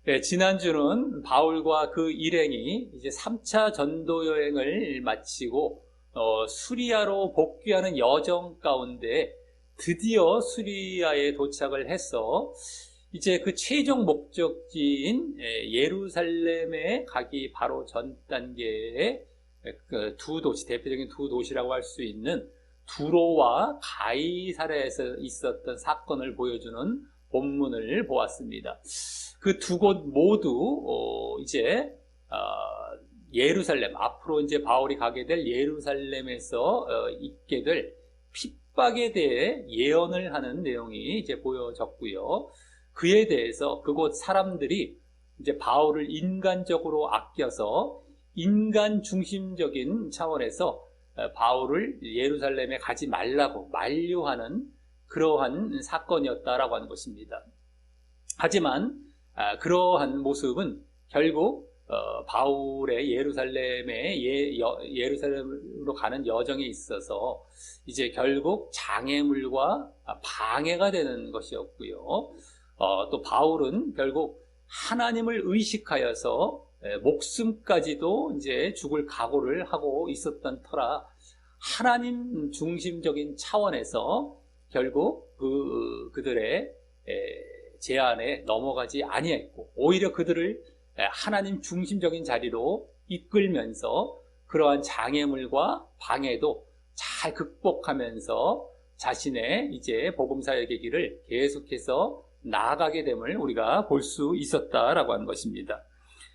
네, 지난주는 바울과 그 일행이 이제 3차 전도 여행을 마치고 수리아로 복귀하는 여정 가운데 드디어 수리아에 도착을 해서 이제 그 최종 목적지인 예루살렘에 가기 바로 전 단계의 그 두 도시, 대표적인 두 도시라고 할 수 있는 두로와 가이사랴에서 있었던 사건을 보여주는 본문을 보았습니다. 그 두 곳 모두 이제 예루살렘, 앞으로 이제 바울이 가게 될 예루살렘에서 있게 될 핍박에 대해 예언을 하는 내용이 이제 보여졌고요. 그에 대해서 그곳 사람들이 이제 바울을 인간적으로 아껴서 인간 중심적인 차원에서 바울을 예루살렘에 가지 말라고 만류하는 그러한 사건이었다라고 하는 것입니다. 하지만 그러한 모습은 결국 바울의 예루살렘으로 가는 여정에 있어서 이제 결국 장애물과 방해가 되는 것이었고요. 또 바울은 결국 하나님을 의식하여서 목숨까지도 이제 죽을 각오를 하고 있었던 터라 하나님 중심적인 차원에서 결국 그들의 제안에 넘어가지 아니했고 오히려 그들을 하나님 중심적인 자리로 이끌면서 그러한 장애물과 방해도 잘 극복하면서 자신의 이제 복음 사역의 길을 계속해서 나아가게 됨을 우리가 볼 수 있었다라고 하는 것입니다.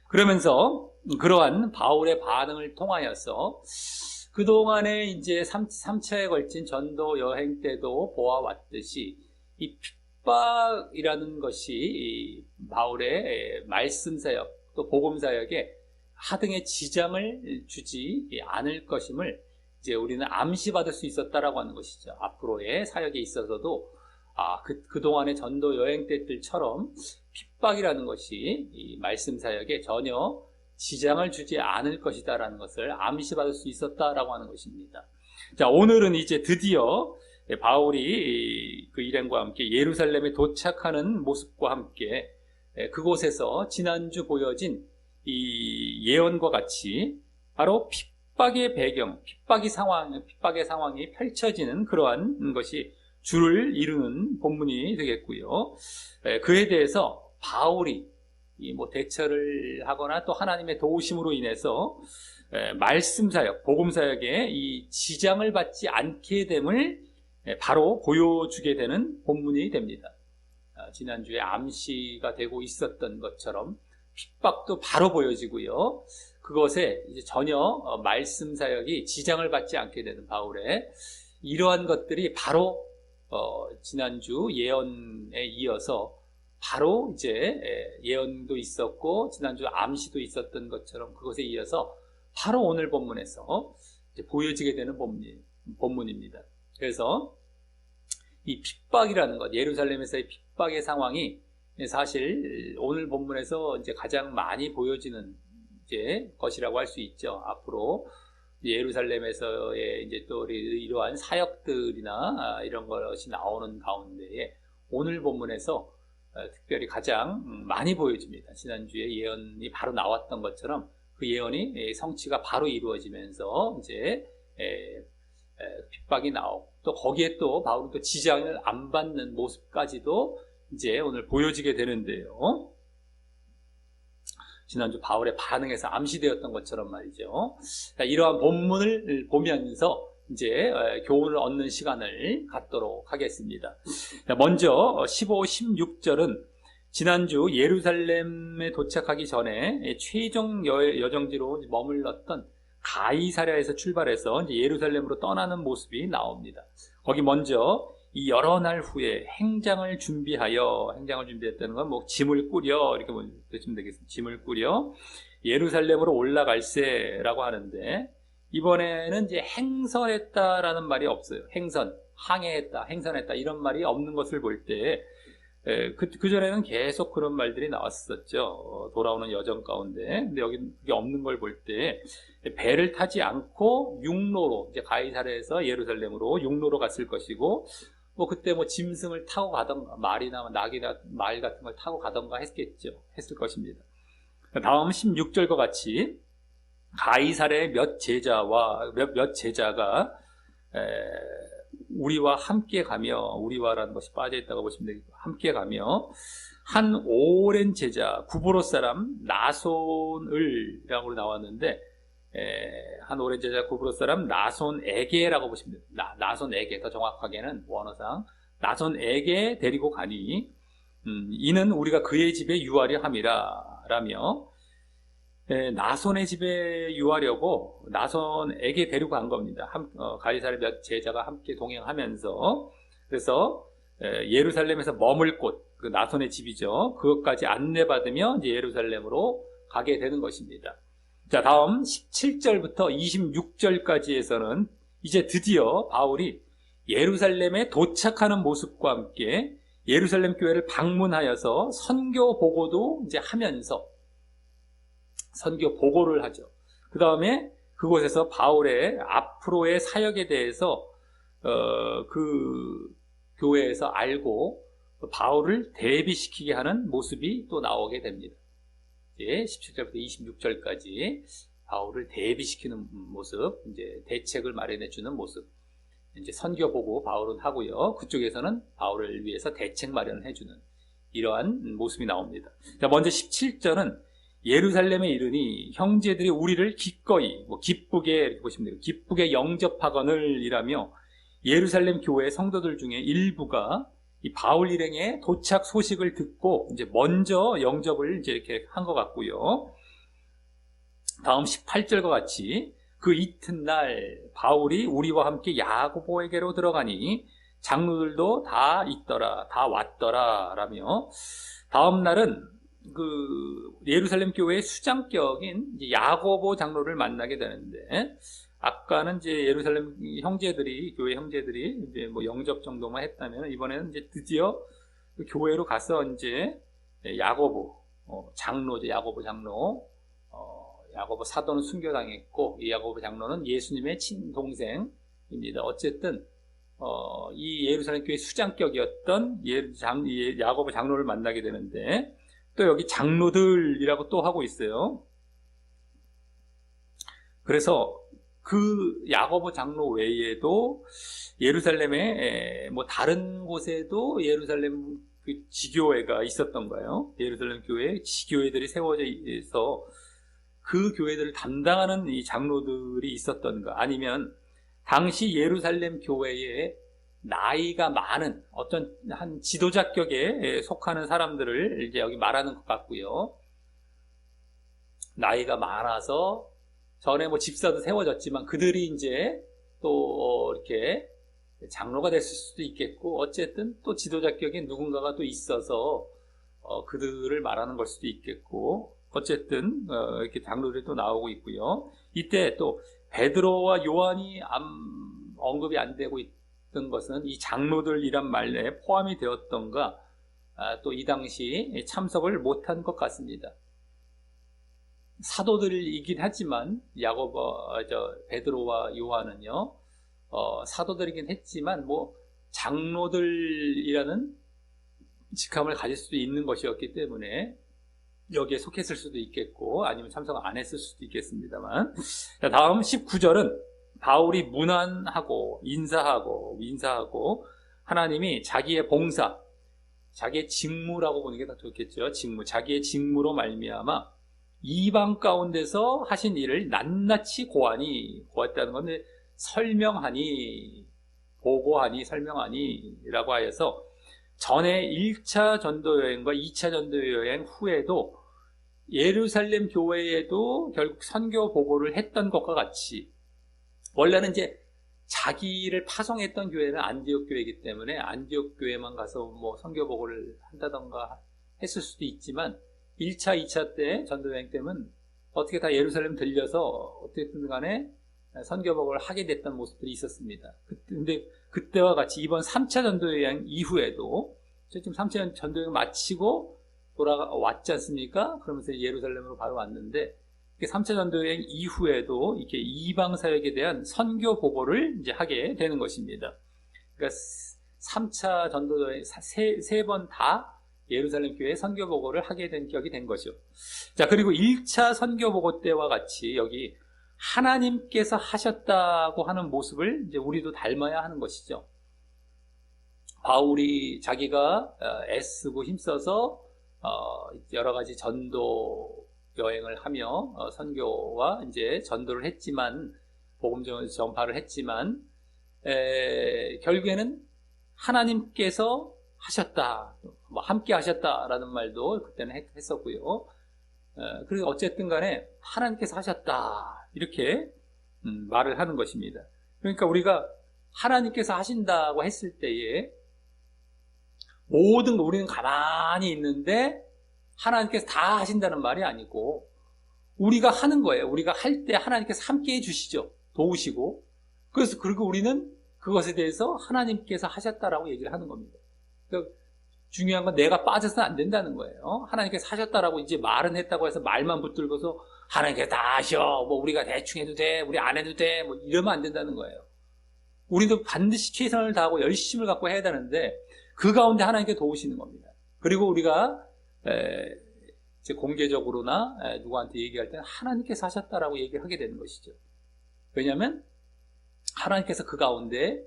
그러면서 그러한 바울의 반응을 통하여서 그동안에 이제 3차에 걸친 전도 여행 때도 보아왔듯이 이 핍박이라는 것이 바울의 말씀 사역 또 복음 사역에 하등의 지장을 주지 않을 것임을 이제 우리는 암시받을 수 있었다라고 하는 것이죠. 앞으로의 사역에 있어서도 그동안의 전도 여행 때들처럼 핍박이라는 것이 이 말씀 사역에 전혀 지장을 주지 않을 것이다라는 것을 암시받을 수 있었다라고 하는 것입니다. 자, 오늘은 이제 드디어 바울이 그 일행과 함께 예루살렘에 도착하는 모습과 함께 그곳에서 지난주 보여진 이 예언과 같이 바로 핍박의 배경, 핍박의 상황이 펼쳐지는 그러한 것이 주를 이루는 본문이 되겠고요. 그에 대해서 바울이 대처를 하거나 또 하나님의 도우심으로 인해서 말씀 사역, 복음 사역에 이 지장을 받지 않게 됨을 바로 보여주게 되는 본문이 됩니다. 지난주에 암시가 되고 있었던 것처럼 핍박도 바로 보여지고요. 그것에 이제 전혀 말씀 사역이 지장을 받지 않게 되는 바울의 이러한 것들이 바로 지난주 예언에 이어서 바로 이제 예언도 있었고 지난주 암시도 있었던 것처럼 그것에 이어서 바로 오늘 본문에서 이제 보여지게 되는 본문입니다. 그래서 이 핍박이라는 것, 예루살렘에서의 핍박의 상황이 사실 오늘 본문에서 이제 가장 많이 보여지는 이제 것이라고 할 수 있죠. 앞으로 예루살렘에서의 이제 또 이러한 사역들이나 이런 것이 나오는 가운데에 오늘 본문에서 특별히 가장 많이 보여집니다. 지난주에 예언이 바로 나왔던 것처럼 그 예언이 성취가 바로 이루어지면서 이제 핍박이 나오고 또 거기에 또 바울은 또 지장을 안 받는 모습까지도 이제 오늘 보여지게 되는데요. 지난주 바울의 반응에서 암시되었던 것처럼 말이죠. 이러한 본문을 보면서 이제 교훈을 얻는 시간을 갖도록 하겠습니다. 먼저 15, 16절은 지난주 예루살렘에 도착하기 전에 최종 여정지로 머물렀던 가이사랴에서 출발해서 이제 예루살렘으로 떠나는 모습이 나옵니다. 거기 먼저 이 여러 날 후에 행장을 준비했다는 건 짐을 꾸려 이렇게 보시면 되겠습니다. 짐을 꾸려 예루살렘으로 올라갈세라고 하는데 이번에는 이제 행선했다라는 말이 없어요. 행선했다 이런 말이 없는 것을 볼 때 그전에는 계속 그런 말들이 나왔었죠. 돌아오는 여정 가운데. 근데 여기 그게 없는 걸 볼 때 배를 타지 않고 육로로 이제 가이사랴에서 예루살렘으로 육로로 갔을 것이고 뭐 그때 뭐 짐승을 타고 가던가 말이나 낙이나 말 같은 걸 타고 가던가 했을 것입니다. 다음 16절과 같이 가이사랴의 몇 제자가 우리와 함께 가며, 우리와라는 것이 빠져 있다고 보시면 되겠고, 함께 가며 한 오랜 제자 구브로 사람 나손을이라고 나왔는데, 한 오랜 제자 구브로 사람 나손에게라고 보시면 됩니다. 나손에게, 더 정확하게는 원어상 나손에게 데리고 가니 이는 우리가 그의 집에 유하려 함이라 라며, 나손의 집에 유하려고 나손에게 데리고 간 겁니다. 가이사랴 몇 제자가 함께 동행하면서, 그래서 예루살렘에서 머물 곳, 그 나손의 집이죠. 그것까지 안내받으며 이제 예루살렘으로 가게 되는 것입니다. 자, 다음 17절부터 26절까지에서는 이제 드디어 바울이 예루살렘에 도착하는 모습과 함께 예루살렘 교회를 방문하여서 선교 보고도 이제 하면서 선교 보고를 하죠. 그 다음에 그곳에서 바울의 앞으로의 사역에 대해서 그 교회에서 알고 바울을 대비시키게 하는 모습이 또 나오게 됩니다. 이제 17절부터 26절까지 바울을 대비시키는 모습, 이제 대책을 마련해 주는 모습, 이제 선교 보고 바울은 하고요. 그쪽에서는 바울을 위해서 대책 마련을 해주는 이러한 모습이 나옵니다. 자, 먼저 17절은 예루살렘에 이르니 형제들이 우리를 기꺼이, 기쁘게, 이렇게 보시면 돼요. 기쁘게 영접하거늘 이라며 예루살렘 교회 성도들 중에 일부가 이 바울 일행의 도착 소식을 듣고 이제 먼저 영접을 이제 이렇게 한 것 같고요. 다음 18절과 같이 그 이튿날 바울이 우리와 함께 야고보에게로 들어가니 장로들도 다 있더라, 다 왔더라 라며, 다음 날은 그 예루살렘 교회의 수장격인 이제 야고보 장로를 만나게 되는데, 아까는 이제 예루살렘 형제들이, 교회 형제들이 이제 뭐 영접 정도만 했다면, 이번에는 이제 드디어 그 교회로 가서 이제 야고보 장로죠. 야고보 장로, 야고보 사도는 순교당했고, 이 야고보 장로는 예수님의 친동생입니다. 어쨌든 이 예루살렘 교회 수장격이었던 야고보 장로를 만나게 되는데, 또 여기 장로들이라고 또 하고 있어요. 그래서 그 야고보 장로 외에도 예루살렘에 뭐 다른 곳에도 예루살렘 그 지교회가 있었던 거예요. 예루살렘 교회에 지교회들이 세워져 있어 그 교회들을 담당하는 이 장로들이 있었던가, 아니면 당시 예루살렘 교회에 나이가 많은 어떤 한 지도자격에 속하는 사람들을 이제 여기 말하는 것 같고요. 나이가 많아서 전에 뭐 집사도 세워졌지만 그들이 이제 또 이렇게 장로가 됐을 수도 있겠고, 어쨌든 또 지도자격인 누군가가 또 있어서 그들을 말하는 걸 수도 있겠고, 어쨌든 이렇게 장로들이 또 나오고 있고요. 이때 또 베드로와 요한이 언급이 안 되고 있던 것은 이 장로들이란 말에 포함이 되었던가, 또 이 당시 참석을 못한 것 같습니다. 사도들이긴 하지만 베드로와 요한은요, 사도들이긴 했지만 뭐 장로들이라는 직함을 가질 수도 있는 것이었기 때문에 여기에 속했을 수도 있겠고, 아니면 참석 안 했을 수도 있겠습니다만. 자, 다음 19절은 바울이 문안하고 인사하고 하나님이 자기의 봉사, 자기의 직무라고 보는 게 더 좋겠죠. 직무, 자기의 직무로 말미암아 이방 가운데서 하신 일을 낱낱이 고했다는 건데, 설명하니 라고 하여서 전에 1차 전도여행과 2차 전도여행 후에도 예루살렘 교회에도 결국 선교 보고를 했던 것과 같이, 원래는 이제 자기를 파송했던 교회는 안디옥 교회이기 때문에 안디옥 교회만 가서 뭐 선교 보고를 한다던가 했을 수도 있지만, 1차, 2차 때 전도여행 때는 어떻게 다 예루살렘 들려서 어쨌든 간에 선교 보고를 하게 됐던 모습들이 있었습니다. 근데 그때와 같이 이번 3차 전도여행 이후에도, 지금 3차 전도여행 마치고 돌아왔지 않습니까? 그러면서 예루살렘으로 바로 왔는데, 3차 전도여행 이후에도 이렇게 이방 사역에 대한 선교 보고를 이제 하게 되는 것입니다. 그러니까 3차 전도여행 세 번 다 예루살렘 교회에 선교 보고를 하게 된 격이 된 거죠. 자, 그리고 1차 선교 보고 때와 같이 여기 하나님께서 하셨다고 하는 모습을 이제 우리도 닮아야 하는 것이죠. 바울이 자기가 애쓰고 힘써서 여러 가지 전도 여행을 하며 선교와 이제 전도를 했지만, 복음 전파를 했지만, 결국에는 하나님께서 하셨다, 뭐 함께 하셨다라는 말도 그때는 했었고요. 그리고 어쨌든 간에 하나님께서 하셨다, 이렇게 말을 하는 것입니다. 그러니까 우리가 하나님께서 하신다고 했을 때에 모든 거 우리는 가만히 있는데 하나님께서 다 하신다는 말이 아니고, 우리가 하는 거예요. 우리가 할 때 하나님께서 함께 해주시죠. 도우시고. 그래서 그리고 우리는 그것에 대해서 하나님께서 하셨다라고 얘기를 하는 겁니다. 그러니까 중요한 건 내가 빠져서는 안 된다는 거예요. 하나님께서 하셨다라고 이제 말은 했다고 해서 말만 붙들고서 하나님께서 다 하셔, 뭐 우리가 대충 해도 돼, 우리 안 해도 돼, 뭐 이러면 안 된다는 거예요. 우리도 반드시 최선을 다하고 열심을 갖고 해야 되는데, 그 가운데 하나님께 도우시는 겁니다. 그리고 우리가 이제 공개적으로나 누구한테 얘기할 때는 하나님께서 하셨다라고 얘기를 하게 되는 것이죠. 왜냐하면 하나님께서 그 가운데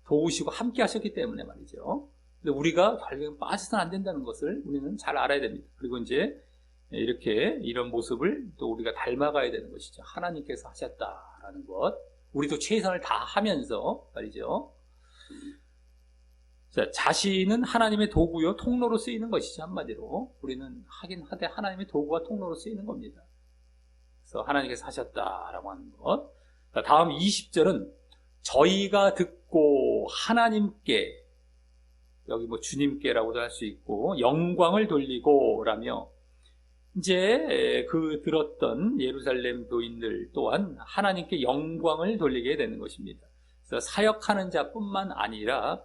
도우시고 함께 하셨기 때문에 말이죠. 근데 우리가 결국엔 빠져서는 안 된다는 것을 우리는 잘 알아야 됩니다. 그리고 이제 이렇게 이런 모습을 또 우리가 닮아가야 되는 것이죠. 하나님께서 하셨다라는 것, 우리도 최선을 다하면서 말이죠. 자, 자신은 하나님의 도구요 통로로 쓰이는 것이죠. 한마디로 우리는 하긴 하되 하나님의 도구와 통로로 쓰이는 겁니다. 그래서 하나님께서 하셨다라고 하는 것. 자, 다음 20절은 저희가 듣고 하나님께, 여기 뭐 주님께라고도 할 수 있고 영광을 돌리고 라며, 이제 그 들었던 예루살렘 교인들 또한 하나님께 영광을 돌리게 되는 것입니다. 그래서 사역하는 자뿐만 아니라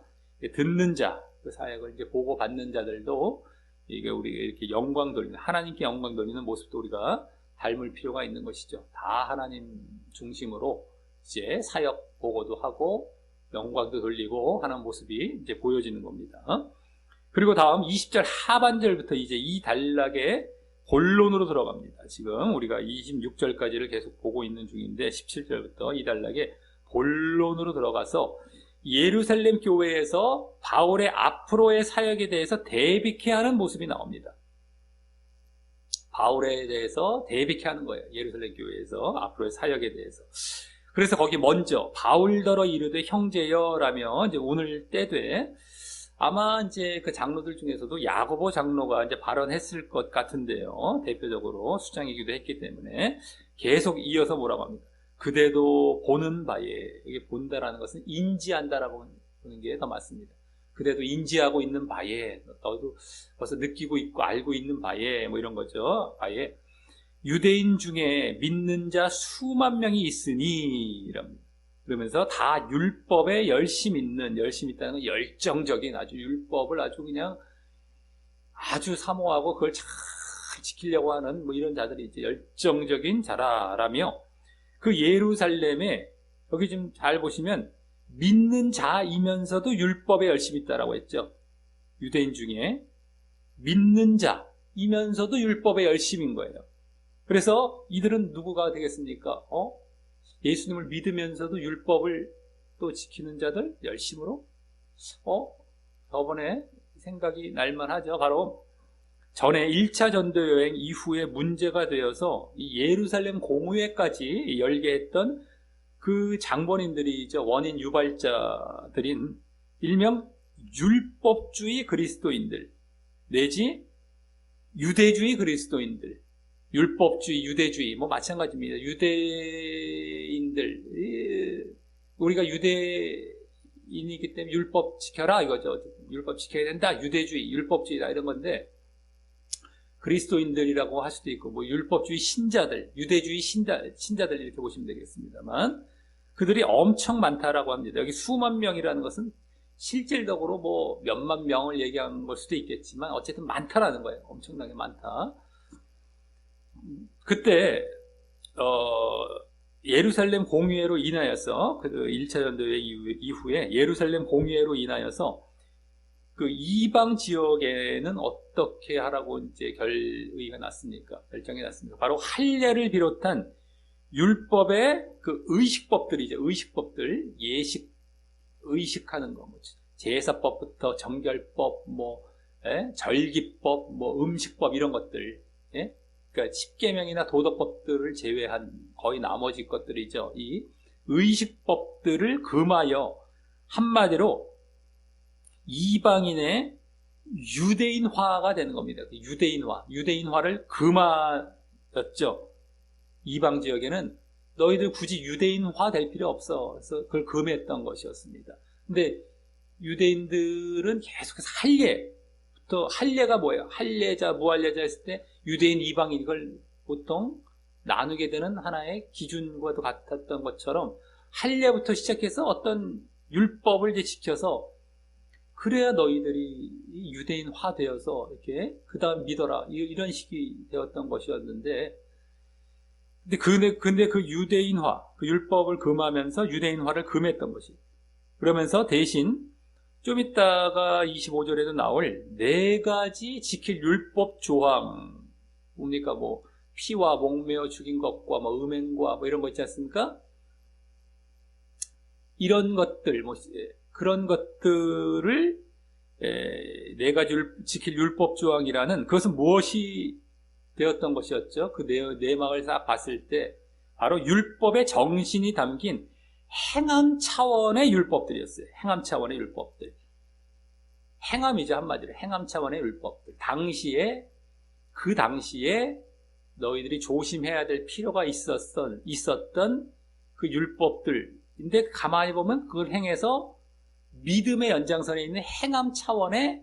듣는 자, 그 사역을 이제 보고 받는 자들도 이게 우리가 이렇게 영광 돌리는, 하나님께 영광 돌리는 모습도 우리가 닮을 필요가 있는 것이죠. 다 하나님 중심으로 이제 사역 보고도 하고 영광도 돌리고 하는 모습이 이제 보여지는 겁니다. 그리고 다음 20절 하반절부터 이제 이 단락의 본론으로 들어갑니다. 지금 우리가 26절까지를 계속 보고 있는 중인데 17절부터 이 단락의 본론으로 들어가서 예루살렘 교회에서 바울의 앞으로의 사역에 대해서 대비케 하는 모습이 나옵니다. 바울에 대해서 대비케 하는 거예요. 예루살렘 교회에서 앞으로의 사역에 대해서. 그래서 거기 먼저 바울더러 이르되 형제여라며, 이제 오늘 때되 아마 이제 그 장로들 중에서도 야고보 장로가 이제 발언했을 것 같은데요. 대표적으로 수장이기도 했기 때문에 계속 이어서 뭐라고 합니다. 그대도 보는 바에, 이게 본다라는 것은 인지한다라고 보는 게 더 맞습니다. 그대도 인지하고 있는 바에, 너도 벌써 느끼고 있고 알고 있는 바에, 뭐 이런 거죠. 바에 유대인 중에 믿는 자 수만 명이 있으니 이랍니다. 그러면서 다 율법에 열심 있다는 건 열정적인, 아주 율법을 아주 그냥 아주 사모하고 그걸 잘 지키려고 하는 뭐 이런 자들이 이제 열정적인 자라라며, 그 예루살렘에 여기 좀 잘 보시면 믿는 자이면서도 율법에 열심히 있다라고 했죠. 유대인 중에 믿는 자이면서도 율법에 열심인 거예요. 그래서 이들은 누구가 되겠습니까? 예수님을 믿으면서도 율법을 또 지키는 자들, 열심으로? 저번에 생각이 날만하죠. 바로 전에 1차 전도 여행 이후에 문제가 되어서 이 예루살렘 공회까지 열게 했던 그 장본인들이죠. 원인 유발자들인 일명 율법주의 그리스도인들 내지 유대주의 그리스도인들, 율법주의, 유대주의 뭐 마찬가지입니다. 유대인들, 우리가 유대인이기 때문에 율법 지켜라 이거죠. 율법 지켜야 된다. 유대주의, 율법주의다 이런 건데, 그리스도인들이라고 할 수도 있고, 뭐 율법주의 신자들, 유대주의 신자들 이렇게 보시면 되겠습니다만, 그들이 엄청 많다라고 합니다. 여기 수만 명이라는 것은 실질적으로 뭐 몇만 명을 얘기하는 걸 수도 있겠지만 어쨌든 많다라는 거예요. 엄청나게 많다. 그때 예루살렘 공의회로 인하여서 그 1차 전도회 이후에 예루살렘 공의회로 인하여서 그 이방 지역에는 어떻게 하라고 이제 결의가 났습니까? 결정이 났습니까? 바로 할례를 비롯한 율법의 그 의식법들이죠. 의식법들, 예식, 의식하는 거, 뭐 제사법부터 정결법, 절기법, 음식법 이런 것들, 예? 그러니까 십계명이나 도덕법들을 제외한 거의 나머지 것들이죠. 이 의식법들을 금하여 한마디로 이방인의 유대인화가 되는 겁니다. 유대인화를 금하였죠. 이방 지역에는 너희들 굳이 유대인화 될 필요 없어. 그래서 그걸 금했던 것이었습니다. 근데 유대인들은 계속해서 할례가 뭐예요? 할례자, 무할례자 했을 때 유대인, 이방인 이걸 보통 나누게 되는 하나의 기준과도 같았던 것처럼 할례부터 시작해서 어떤 율법을 이제 지켜서 그래야 너희들이 유대인화 되어서 이렇게 그 다음 믿어라 이런 식이 되었던 것이었는데 근데 그 유대인화, 그 율법을 금하면서 유대인화를 금했던 것이. 그러면서 대신 좀 이따가 25절에도 나올 4가지 지킬 율법 조항, 뭡니까? 피와 목매어 죽인 것과 음행과 이런 거 있지 않습니까? 이런 것들, 그런 것들을 4가지 지킬 율법 조항이라는 그것은 무엇이 되었던 것이었죠? 그 내막을 싹 봤을 때 바로 율법의 정신이 담긴 행함 차원의 율법들이었어요. 행함 차원의 율법들. 행함이죠, 한마디로. 행함 차원의 율법들. 그 당시에 너희들이 조심해야 될 필요가 있었던 그 율법들인데 가만히 보면 그걸 행해서 믿음의 연장선에 있는 행함 차원의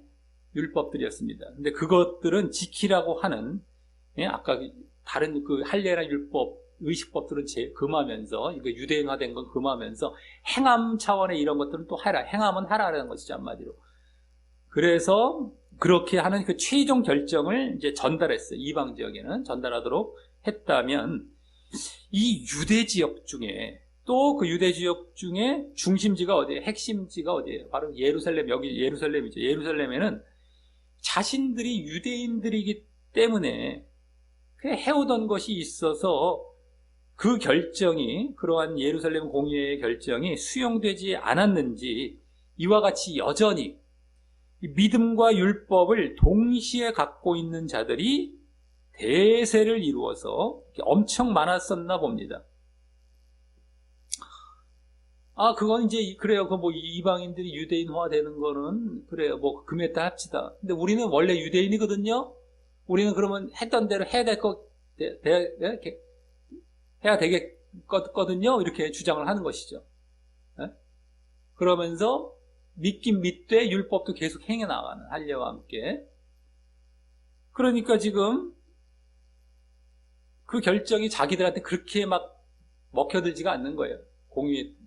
율법들이었습니다. 근데 그것들은 지키라고 하는, 아까 다른 그 할례나 율법, 의식법들은 금하면서, 이거 유대인화된 건 금하면서 행함 차원의 이런 것들은 또 하라. 행함은 하라라는 것이죠, 한마디로. 그래서 그렇게 하는 그 최종 결정을 이제 전달했어요. 이방 지역에는 전달하도록 했다면, 이 유대 지역 중에 또 그 유대 지역 중에 중심지가 어디예요? 핵심지가 어디예요? 바로 예루살렘, 여기 예루살렘이죠. 예루살렘에는 자신들이 유대인들이기 때문에 해오던 것이 있어서 그 결정이, 그러한 예루살렘 공의회의 결정이 수용되지 않았는지 이와 같이 여전히 믿음과 율법을 동시에 갖고 있는 자들이 대세를 이루어서 엄청 많았었나 봅니다. 그건 이제, 그래요. 이방인들이 유대인화 되는 거는, 그래요. 금했다 합시다. 근데 우리는 원래 유대인이거든요? 우리는 그러면 했던 대로 해야 되겠거든요? 이렇게 주장을 하는 것이죠. 네? 그러면서 믿긴 믿되 율법도 계속 행해 나가는 할례와 함께. 그러니까 지금 그 결정이 자기들한테 그렇게 막 먹혀들지가 않는 거예요.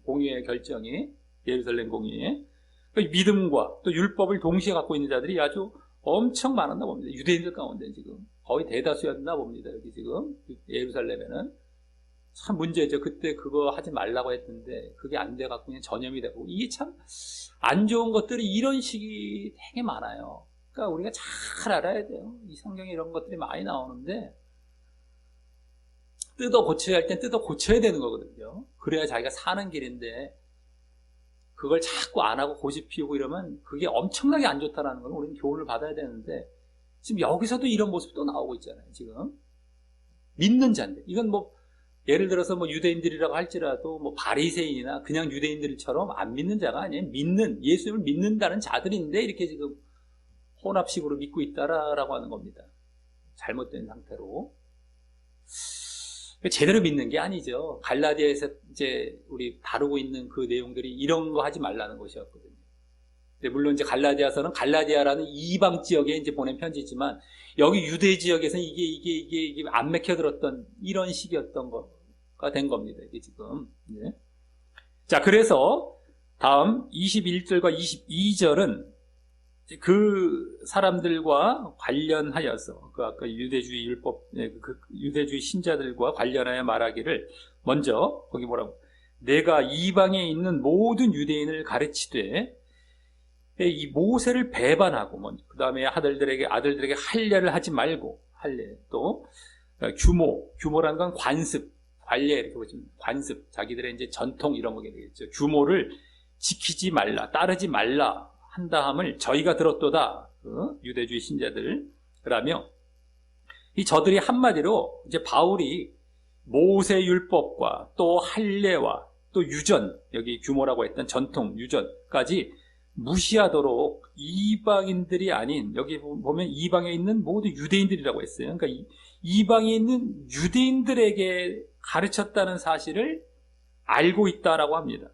공의의 결정이, 예루살렘 공의회. 그러니까 믿음과 또 율법을 동시에 갖고 있는 자들이 아주 엄청 많았나 봅니다. 유대인들 가운데 지금 거의 대다수였나 봅니다. 여기 지금 예루살렘에는 참 문제죠. 그때 그거 하지 말라고 했는데 그게 안 돼갖고 그냥 전염이 되고, 이게 참 안 좋은 것들이 이런 식이 되게 많아요. 그러니까 우리가 잘 알아야 돼요. 이 성경에 이런 것들이 많이 나오는데 뜯어 고쳐야 할 땐 뜯어 고쳐야 되는 거거든요. 그래야 자기가 사는 길인데 그걸 자꾸 안 하고 고집 피우고 이러면 그게 엄청나게 안 좋다는 건 우리는 교훈을 받아야 되는데, 지금 여기서도 이런 모습이 또 나오고 있잖아요. 지금 믿는 자인데, 이건 예를 들어서 유대인들이라고 할지라도 바리새인이나 그냥 유대인들처럼 안 믿는 자가 아니에요. 예수님을 믿는다는 자들인데 이렇게 지금 혼합식으로 믿고 있다라고 하는 겁니다. 잘못된 상태로. 제대로 믿는 게 아니죠. 갈라디아에서 이제 우리 다루고 있는 그 내용들이 이런 거 하지 말라는 것이었거든요. 근데 물론 이제 갈라디아서는 갈라디아라는 이방 지역에 이제 보낸 편지지만, 여기 유대 지역에서는 이게 안 맥혀들었던 이런 식이었던 거가 된 겁니다. 이게 지금. 네. 자, 그래서 다음 21절과 22절은 그 사람들과 관련하여서 아까 유대주의 율법, 그 유대주의 신자들과 관련하여 말하기를, 먼저 거기 뭐라고, 내가 이방에 있는 모든 유대인을 가르치되 이 모세를 배반하고 먼저 그 다음에 아들들에게 할례를 하지 말고 할례 또 규모라는 건 관습 관례 이렇게 보시면 관습 자기들의 이제 전통 이런 거게 되겠죠. 규모를 지키지 말라 따르지 말라 한다함을 저희가 들었도다 유대주의 신자들 그러며 이 저들이 한마디로 이제 바울이 모세 율법과 또 할례와 또 유전 여기 규모라고 했던 전통 유전까지 무시하도록 이방인들이 아닌 여기 보면 이방에 있는 모두 유대인들이라고 했어요. 그러니까 이방에 있는 유대인들에게 가르쳤다는 사실을 알고 있다라고 합니다.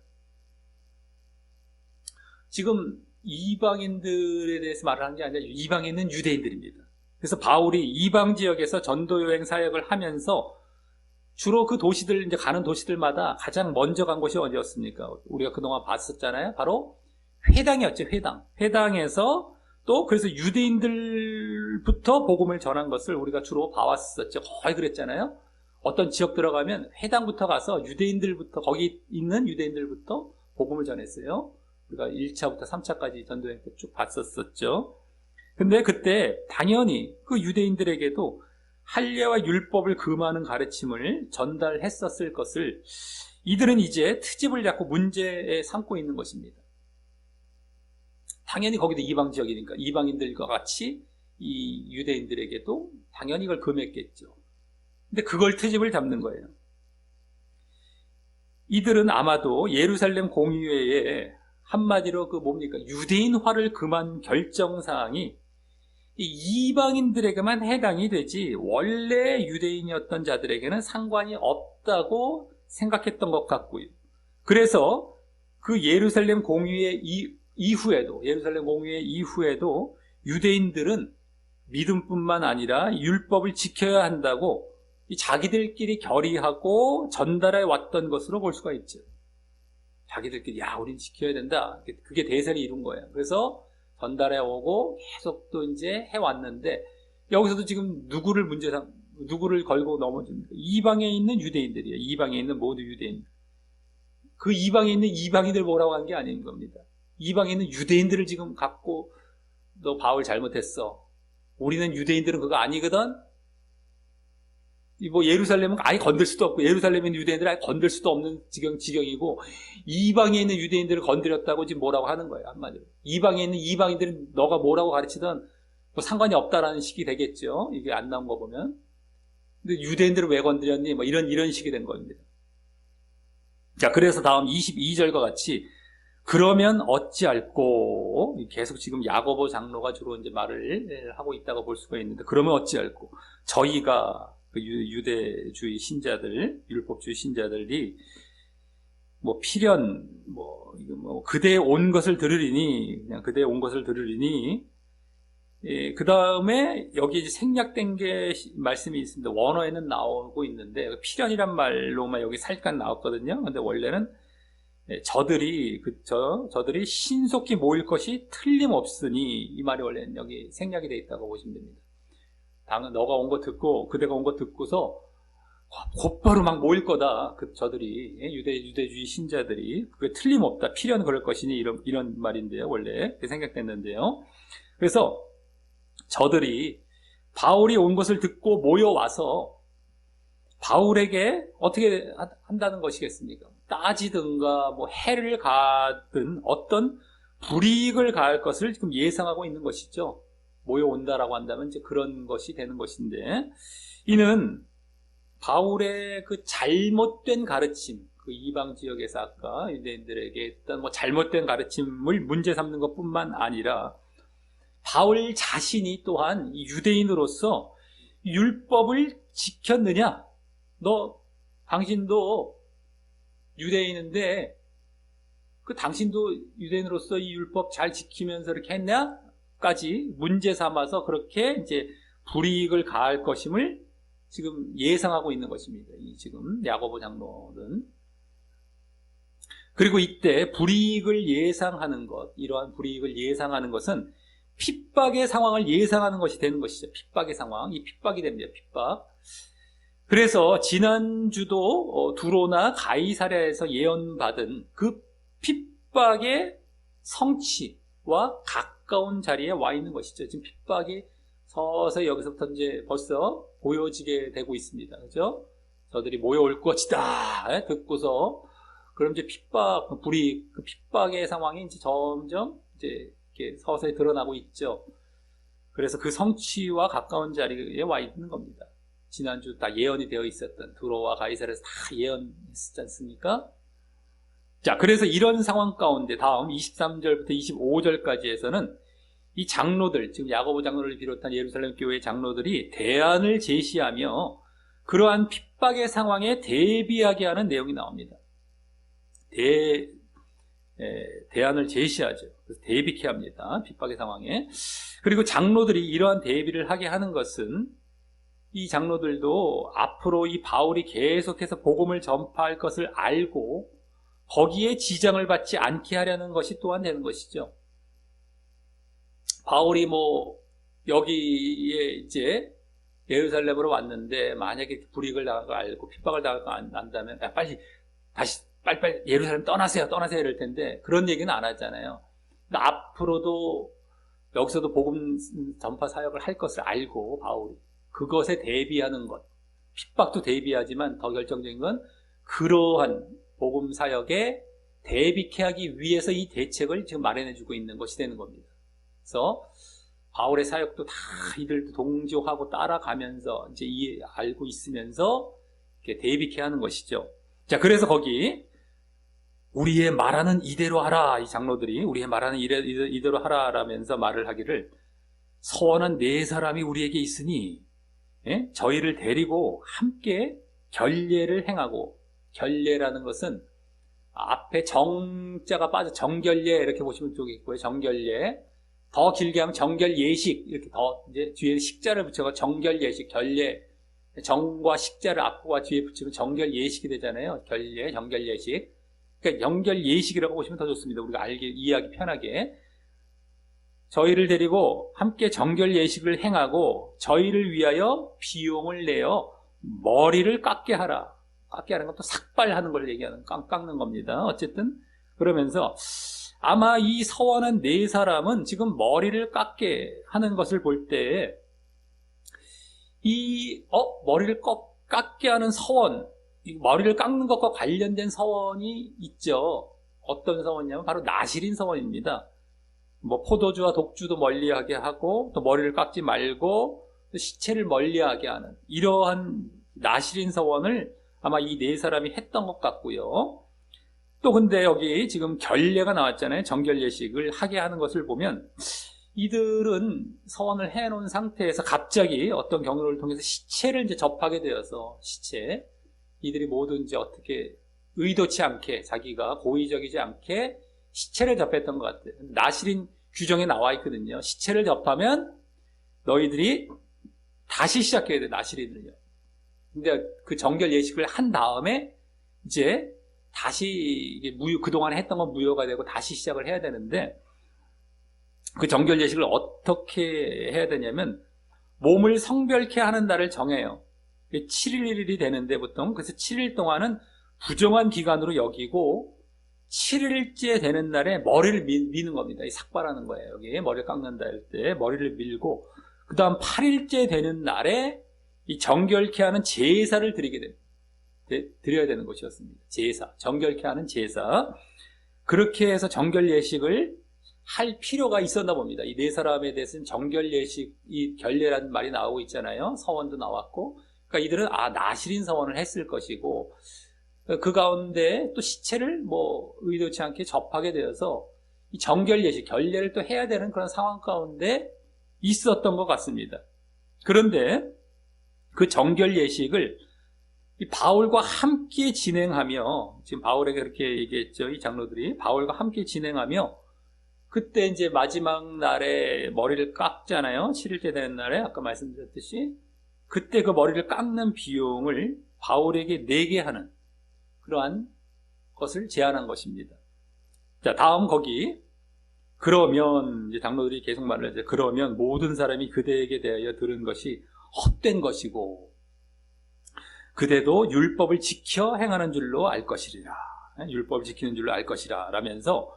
지금 이방인들에 대해서 말을 하는 게 아니라 이방에 있는 유대인들입니다. 그래서 바울이 이방 지역에서 전도 여행 사역을 하면서 주로 그 도시들 이제 가는 도시들마다 가장 먼저 간 곳이 어디였습니까? 우리가 그동안 봤었잖아요. 바로 회당이었죠. 회당에서 또 그래서 유대인들부터 복음을 전한 것을 우리가 주로 봐왔었죠. 거의 그랬잖아요. 어떤 지역 들어가면 회당부터 가서 유대인들부터 거기 있는 유대인들부터 복음을 전했어요. 우리가 1차부터 3차까지 전도여행 때 쭉 봤었죠. 근데 그때 당연히 그 유대인들에게도 할례와 율법을 금하는 가르침을 전달했었을 것을 이들은 이제 트집을 잡고 문제에 삼고 있는 것입니다. 당연히 거기도 이방 지역이니까 이방인들과 같이 이 유대인들에게도 당연히 이걸 금했겠죠. 근데 그걸 트집을 잡는 거예요. 이들은 아마도 예루살렘 공의회에 한마디로 그 뭡니까? 유대인화를 금한 결정사항이 이방인들에게만 해당이 되지 원래 유대인이었던 자들에게는 상관이 없다고 생각했던 것 같고요. 그래서 그 예루살렘 공의회 이후에도 유대인들은 믿음뿐만 아니라 율법을 지켜야 한다고 자기들끼리 결의하고 전달해 왔던 것으로 볼 수가 있죠. 자기들끼리 우린 지켜야 된다. 그게 대세를 이룬 거예요. 그래서 전달해 오고 계속 또 이제 해왔는데 여기서도 지금 누구를 걸고 넘어집니까? 이방에 있는 유대인들이에요. 이방에 있는 모두 유대인. 그 이방에 있는 이방인들 뭐라고 한 게 아닌 겁니다. 이방에 있는 유대인들을 지금 갖고 너 바울 잘못했어. 우리는 유대인들은 그거 아니거든. 뭐 예루살렘은 아예 건들 수도 없고 예루살렘에 있는 유대인들은 아예 건들 수도 없는 지경이고 이방에 있는 유대인들을 건드렸다고 지금 뭐라고 하는 거예요. 한마디로 이방에 있는 이방인들은 너가 뭐라고 가르치든 뭐 상관이 없다라는 식이 되겠죠. 이게 안 나온 거 보면. 근데 유대인들을 왜 건드렸니? 뭐 이런 식이 된 겁니다. 자, 그래서 다음 22절과 같이 그러면 어찌할꼬 계속 지금 야고보 장로가 주로 이제 말을 하고 있다고 볼 수가 있는데 그러면 어찌할꼬 저희가 그 유대주의 신자들, 율법주의 신자들이 뭐 필연 그대에 온 것을 들으리니 그냥 그대에 온 것을 들으리니 그 다음에 여기 이제 생략된 게 말씀이 있습니다. 원어에는 나오고 있는데 필연이란 말로만 여기 살짝 나왔거든요. 근데 원래는 저들이 신속히 모일 것이 틀림없으니 이 말이 원래는 여기 생략이 되어 있다고 보시면 됩니다. 너가 온 거 듣고 그대가 온 거 듣고서 곧바로 막 모일 거다. 저들이 유대주의 신자들이 그게 틀림없다. 필연 그럴 것이니 이런 말인데요. 원래 생각됐는데요. 그래서 저들이 바울이 온 것을 듣고 모여와서 바울에게 어떻게 한다는 것이겠습니까? 따지든가 뭐 해를 가든 어떤 불이익을 가할 것을 지금 예상하고 있는 것이죠. 모여온다라고 한다면 이제 그런 것이 되는 것인데 이는 바울의 그 잘못된 가르침, 그 이방 지역에서 아까 유대인들에게 했던 뭐 잘못된 가르침을 문제 삼는 것뿐만 아니라 바울 자신이 또한 유대인으로서 율법을 지켰느냐? 당신도 유대인인데 당신도 유대인으로서 이 율법 잘 지키면서 이렇게 했냐? 까지 문제 삼아서 그렇게 이제 불이익을 가할 것임을 지금 예상하고 있는 것입니다. 지금 야고보 장로는. 그리고 이때 불이익을 예상하는 것, 이러한 불이익을 예상하는 것은 핍박의 상황을 예상하는 것이 되는 것이죠. 핍박의 상황, 이 핍박이 됩니다. 핍박. 그래서 지난주도 두로나 가이사랴에서 예언받은 그 핍박의 성취, 가까운 자리에 와 있는 것이죠. 지금 핍박이 서서히 여기서부터 이제 벌써 보여지게 되고 있습니다. 그죠? 저들이 모여올 것이다. 듣고서 그럼 이제 그 핍박의 상황이 이제 점점 이제 이렇게 서서히 드러나고 있죠. 그래서 그 성취와 가까운 자리에 와 있는 겁니다. 지난주 다 예언이 되어 있었던 두로와 가이사랴에서 다 예언했지 않습니까? 자, 그래서 이런 상황 가운데 다음 23절부터 25절까지에서는 이 장로들, 지금 야고보 장로를 비롯한 예루살렘 교회 장로들이 대안을 제시하며 그러한 핍박의 상황에 대비하게 하는 내용이 나옵니다. 대안을 제시하죠. 그래서 대비케 합니다. 핍박의 상황에. 그리고 장로들이 이러한 대비를 하게 하는 것은 이 장로들도 앞으로 이 바울이 계속해서 복음을 전파할 것을 알고 거기에 지장을 받지 않게 하려는 것이 또한 되는 것이죠. 바울이 여기에 이제 예루살렘으로 왔는데 만약에 불이익을 당할 거 알고 핍박을 당할 거 안다면 빨리 예루살렘 떠나세요 이럴 텐데 그런 얘기는 안 하잖아요. 그러니까 앞으로도 여기서도 복음 전파 사역을 할 것을 알고 바울이 그것에 대비하는 것, 핍박도 대비하지만 더 결정적인 건 그러한 복음 사역에 대비케 하기 위해서 이 대책을 지금 마련해주고 있는 것이 되는 겁니다. 그래서 바울의 사역도 다 이들도 동조하고 따라가면서 이제 알고 있으면서 이렇게 대비케 하는 것이죠. 자, 그래서 거기 우리의 말하는 이대로 하라, 이 장로들이 우리의 말하는 이대로 하라라면서 말을 하기를 서원한 네 사람이 우리에게 있으니 저희를 데리고 함께 결례를 행하고, 결례라는 것은 앞에 정자가 빠져 정결례 이렇게 보시면 되겠고요. 정결례. 더 길게 하면 정결예식 이렇게 더 이제 뒤에 식자를 붙여서 정결예식, 결례. 정과 식자를 앞과 뒤에 붙이면 정결예식이 되잖아요. 결례, 정결예식. 그러니까 정결예식이라고 보시면 더 좋습니다. 우리가 이해하기 편하게. 저희를 데리고 함께 정결예식을 행하고 저희를 위하여 비용을 내어 머리를 깎게 하라. 깎게 하는 것도 삭발하는 걸 얘기하는, 깎는 겁니다. 어쨌든 그러면서 아마 이 서원한 네 사람은 지금 머리를 깎게 하는 것을 볼 때 머리를 깎게 하는 서원, 머리를 깎는 것과 관련된 서원이 있죠. 어떤 서원이냐면 바로 나실인 서원입니다. 포도주와 독주도 멀리하게 하고 또 머리를 깎지 말고 또 시체를 멀리하게 하는 이러한 나실인 서원을 아마 이 네 사람이 했던 것 같고요. 또 근데 여기 지금 결례가 나왔잖아요. 정결례식을 하게 하는 것을 보면 이들은 서원을 해놓은 상태에서 갑자기 어떤 경로를 통해서 시체를 이제 접하게 되어서 이들이 모두 이제 어떻게 의도치 않게 자기가 고의적이지 않게 시체를 접했던 것 같아요. 나실인 규정에 나와 있거든요. 시체를 접하면 너희들이 다시 시작해야 돼, 나실인을요. 근데 그 정결 예식을 한 다음에 이제 다시 이게 그동안에 했던 건 무효가 되고 다시 시작을 해야 되는데 그 정결 예식을 어떻게 해야 되냐면 몸을 성별케 하는 날을 정해요. 7일이 되는데 보통 그래서 7일 동안은 부정한 기간으로 여기고 7일째 되는 날에 머리를 미는 겁니다. 이 삭발하는 거예요. 여기 머리를 깎는다 할 때 머리를 밀고 그 다음 8일째 되는 날에 이 정결케 하는 제사를 드려야 되는 것이었습니다. 제사, 정결케 하는 제사. 그렇게 해서 정결 예식을 할 필요가 있었나 봅니다. 이 네 사람에 대해서는 정결 예식, 이 결례라는 말이 나오고 있잖아요. 서원도 나왔고. 그러니까 이들은 나실인 서원을 했을 것이고 그 가운데 또 시체를 의도치 않게 접하게 되어서 이 정결 예식, 결례를 또 해야 되는 그런 상황 가운데 있었던 것 같습니다. 그런데 그 정결 예식을 이 바울과 함께 진행하며, 지금 바울에게 그렇게 얘기했죠. 이 장로들이 바울과 함께 진행하며, 그때 이제 마지막 날에 머리를 깎잖아요. 7일째 되는 날에 아까 말씀드렸듯이 그때 그 머리를 깎는 비용을 바울에게 내게 하는 그러한 것을 제안한 것입니다. 자, 다음 거기 그러면 이제 장로들이 계속 말을 하죠. 그러면 모든 사람이 그대에게 대하여 들은 것이 헛된 것이고 그대도 율법을 지켜 행하는 줄로 알 것이리라. 율법을 지키는 줄로 알 것이라 라면서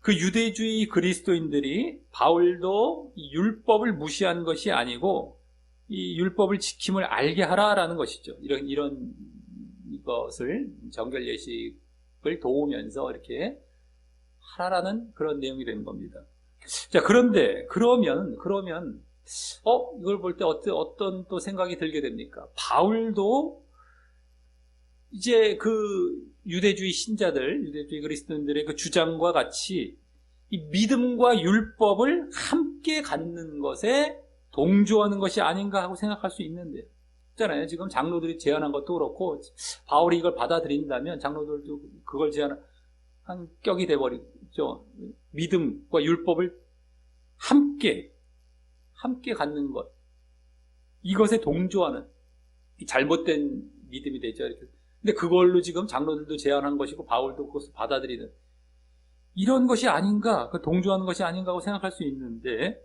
그 유대주의 그리스도인들이 바울도 이 율법을 무시한 것이 아니고 이 율법을 지킴을 알게 하라라는 것이죠. 이런 것을 정결 예식을 도우면서 이렇게 하라라는 그런 내용이 되는 겁니다. 자, 그런데 그러면 이걸 볼 때 어떤 또 생각이 들게 됩니까? 바울도 이제 그 유대주의 신자들, 유대주의 그리스도인들의 그 주장과 같이 이 믿음과 율법을 함께 갖는 것에 동조하는 것이 아닌가 하고 생각할 수 있는데, 있잖아요. 지금 장로들이 제안한 것도 그렇고, 바울이 이걸 받아들인다면 장로들도 그걸 제안한 격이 돼버리죠. 믿음과 율법을 함께 갖는 것, 이것에 동조하는 잘못된 믿음이 되죠. 이렇게. 근데 그걸로 지금 장로들도 제안한 것이고 바울도 그것을 받아들이는 이런 것이 아닌가, 그 동조하는 것이 아닌가 하고 생각할 수 있는데,